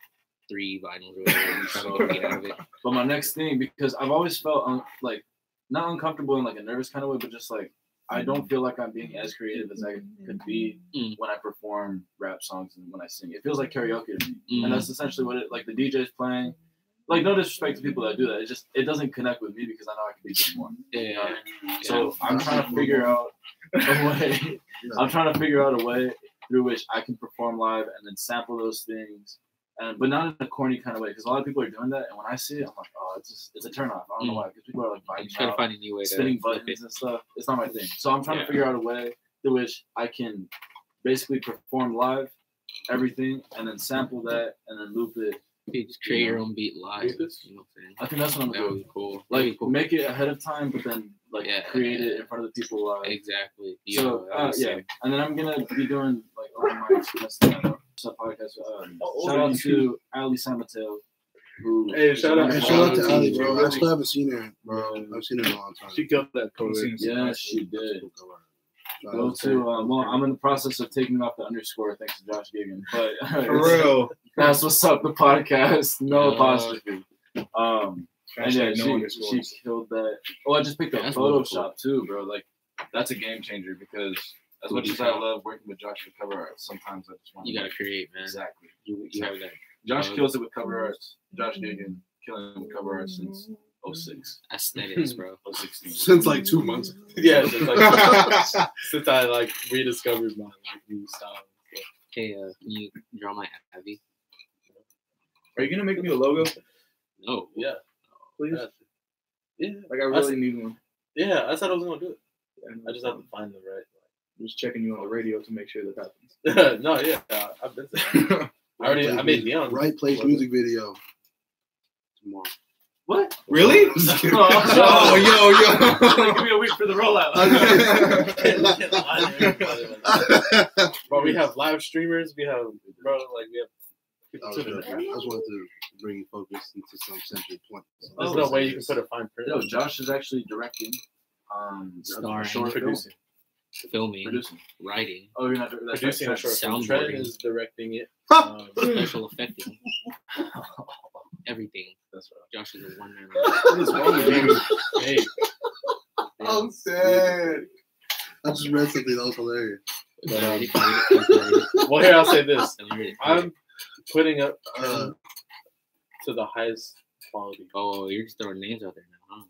3 vinyls or whatever, and try to get out of it.
But my next thing, because I've always felt like not uncomfortable in like a nervous kind of way, but just like I don't feel like I'm being as creative as I could be when I perform rap songs and when I sing. It feels like karaoke to me, and that's essentially what it like. The DJ's playing. Like no disrespect to people that do that. It doesn't connect with me because I know I could be doing more.
Yeah.
So I'm trying to figure out a way. I'm trying to figure out a way through which I can perform live and then sample those things, but not in a corny kind of way. Because a lot of people are doing that, and when I see it, I'm like, oh, it's a turnoff. I don't know why. Because people are like
trying to find a new way,
spinning buttons and stuff. It's not my thing. So I'm trying to figure out a way through which I can basically perform live everything and then sample that and then loop it
You just create your own beat live. You know what I'm saying?
I think that's what I'm
That would
doing.
be cool.
Like, make it ahead of time, but then create it in front of the people live.
Exactly.
So and then I'm gonna be doing like open mics. That's the podcast. Shout out to Ali Samateo.
Hey, shout out
to Ali, bro. I still haven't seen her, bro. I've seen her in a long time.
She killed that cover.
Yes, she did. Go to I'm in the process of taking off the underscore thanks to Josh Gagan. But
For real.
That's what's up, the podcast. No apostrophe. And yeah, she killed that. Oh, I just picked up Photoshop too, bro. Like that's a game changer because as much as I love working with Josh for cover art, sometimes I just want
you gotta create, man.
Exactly.
You have that.
Josh kills it with cover arts. Josh Gagan killing it with cover art since 06.
Aesthetics, bro.
16.
Since like 2 months.
Yeah, since I like rediscovered my like new style.
Hey, can you draw my Abby?
Are you gonna make me a logo?
No.
Yeah.
Please.
Yeah.
Like I really need one.
Yeah, I said I was gonna do it. I just have to find the right.
I'm just checking you on the radio to make sure that happens.
No, yeah, I've been saying. I made Neon.
Right Place music video tomorrow.
What?
Really?
Yo.
Give me a week for the rollout.
But we have live streamers. We have we have.
I just wanted to bring focus into some central points.
There's no way you can put a fine print.
No, Josh is actually directing,
starring,
short
producing,
filming,
producing,
writing.
Oh, you're not
producing a short film. Trent is directing it.
Special effecting. Everything.
That's right.
Josh is a one-man.
What is wrong with you?
Hey.
I'm sad. I just read something that was hilarious.
Well, here I'll say this: I'm putting up to the highest quality.
Oh, you're just throwing names out there now, huh?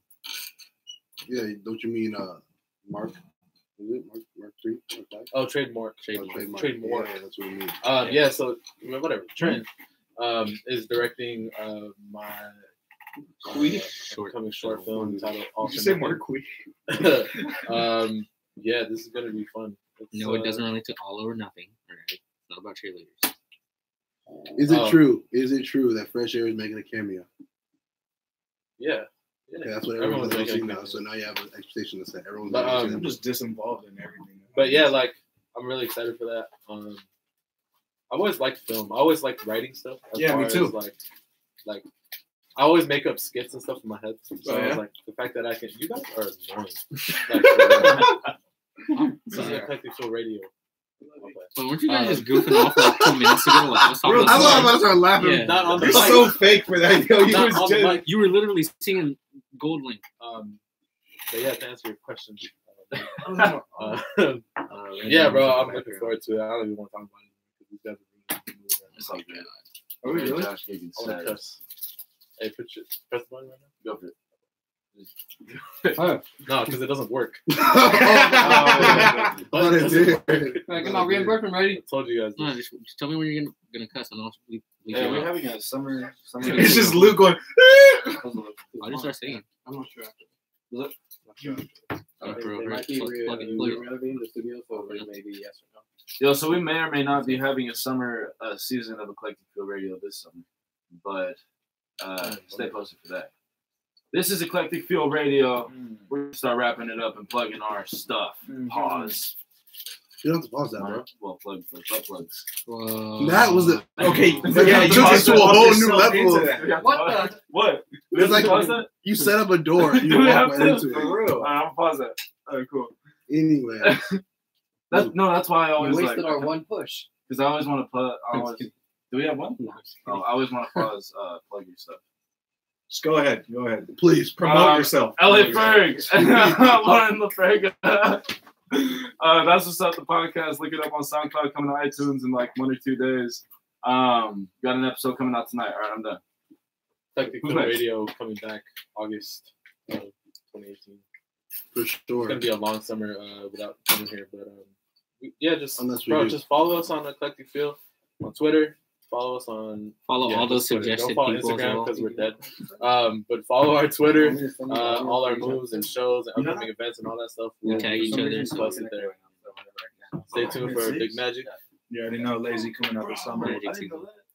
Yeah, don't you mean Mark? Is it Mark 3? Mark 5?
Oh, trademark.
Trademark. Yeah, that's what we mean.
Yeah, so whatever. Trent is directing my upcoming short film titled.
Did you say Marquis?
Yeah, this is gonna be fun.
No, it doesn't relate to All or Nothing. All right, it's not about cheerleaders.
Is it true? Is it true that Fresh Air is making a cameo?
Yeah.
Okay, that's what everyone's making now. So now you have an expectation to set. Everyone's
I'm just disinvolved in everything.
But yeah, like I'm really excited for that. I've always liked film. I always liked writing stuff.
Yeah, me too.
Like I always make up skits and stuff in my head. So
I was
like the fact that I can. You guys are annoying. This is Eclectik Radio.
But weren't you guys just goofing off for like 2 minutes ago? Like,
I thought I was about to start laughing.
Yeah.
Not on the
You're
mic.
so fake for that. Yo,
You were literally singing Gold Link.
But yeah, to answer your question. Yeah, bro, I'm looking forward to it. I don't even want to talk about it because these guys are really
It's all good.
Are we really?
Josh Gagan says.
Hey, press the button right now.
Go for it.
No, because it doesn't work.
But
But it doesn't work.
Come on, reimbursement ready?
I told you guys.
No, just tell me when you're gonna cuss, and I'll leave
Yeah,
you
we're
out.
having a summer.
It's just Luke going.
I'll just start singing.
I'm not sure.
Bro,
They might be
plug it.
renovating the studio, so maybe yes or no.
Yo, so we may or may not be having a summer season of Eclectik Radio this summer, but stay posted for that. This is Eclectik Field Radio. We're gonna start wrapping it up and plugging our stuff. Pause.
You don't have to pause that, bro.
Well, plugs.
That was the
Okay,
yeah, you took it to a whole new level.
What the?
What?
It's like
pause that?
you set up a door and
Do
you
we
walk
have
right
to?
into it.
For real.
I'll pause that. All right, cool.
Anyway,
That's why I
You
always
wasted our one push.
because I always want to put. Do we have one? Oh, I always want to pause. Plug your stuff.
Just go ahead.
please
Promote yourself.
L.A. Ferg. Lauren LaFerg. That's what's up, the podcast. Look it up on SoundCloud, coming to iTunes in like 1 or 2 days. Got an episode coming out tonight. All right, I'm done.
Eclectik Radio coming back August 2018.
for
It's
sure.
gonna be a long summer without coming here, but yeah, just
Unless we
bro,
do.
just follow us on Eclectik Field on Twitter. Follow us on
all those
Twitter.
suggested
Don't follow
people as
Instagram
well.
because we're dead. But follow our Twitter, all our moves and shows and upcoming events and all that stuff.
We tag each other.
Post it there. Stay tuned for Big Magic.
You already know Lazy coming out this summer.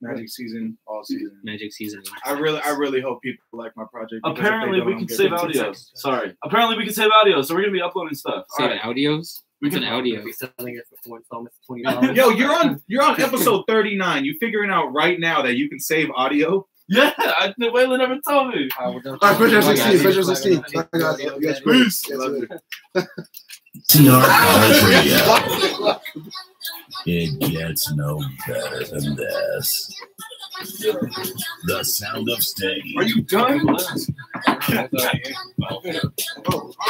Magic season, all season.
Magic season.
I really hope people like my project. because if they
Apparently,
don't,
we
I'm
can
good.
save audio. Sorry. Apparently, we can save audio, so we're gonna be uploading stuff.
Save
Alright.
audios.
We
What's
can
an audio?
Be selling it for 4 installments, $20.
Yo, you're on episode 39. You figuring out right now that you can save audio?
Yeah, Waylon never told me.
All right, Special 16. Special 16. You guys great.
Peace.
TRL Radio. It gets no better than this. The sound of stage.
Are you done?
Are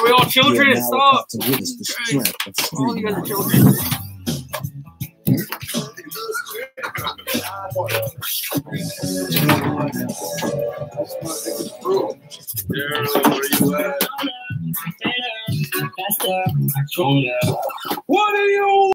we all children? Stop! All you guys are children.
What are you?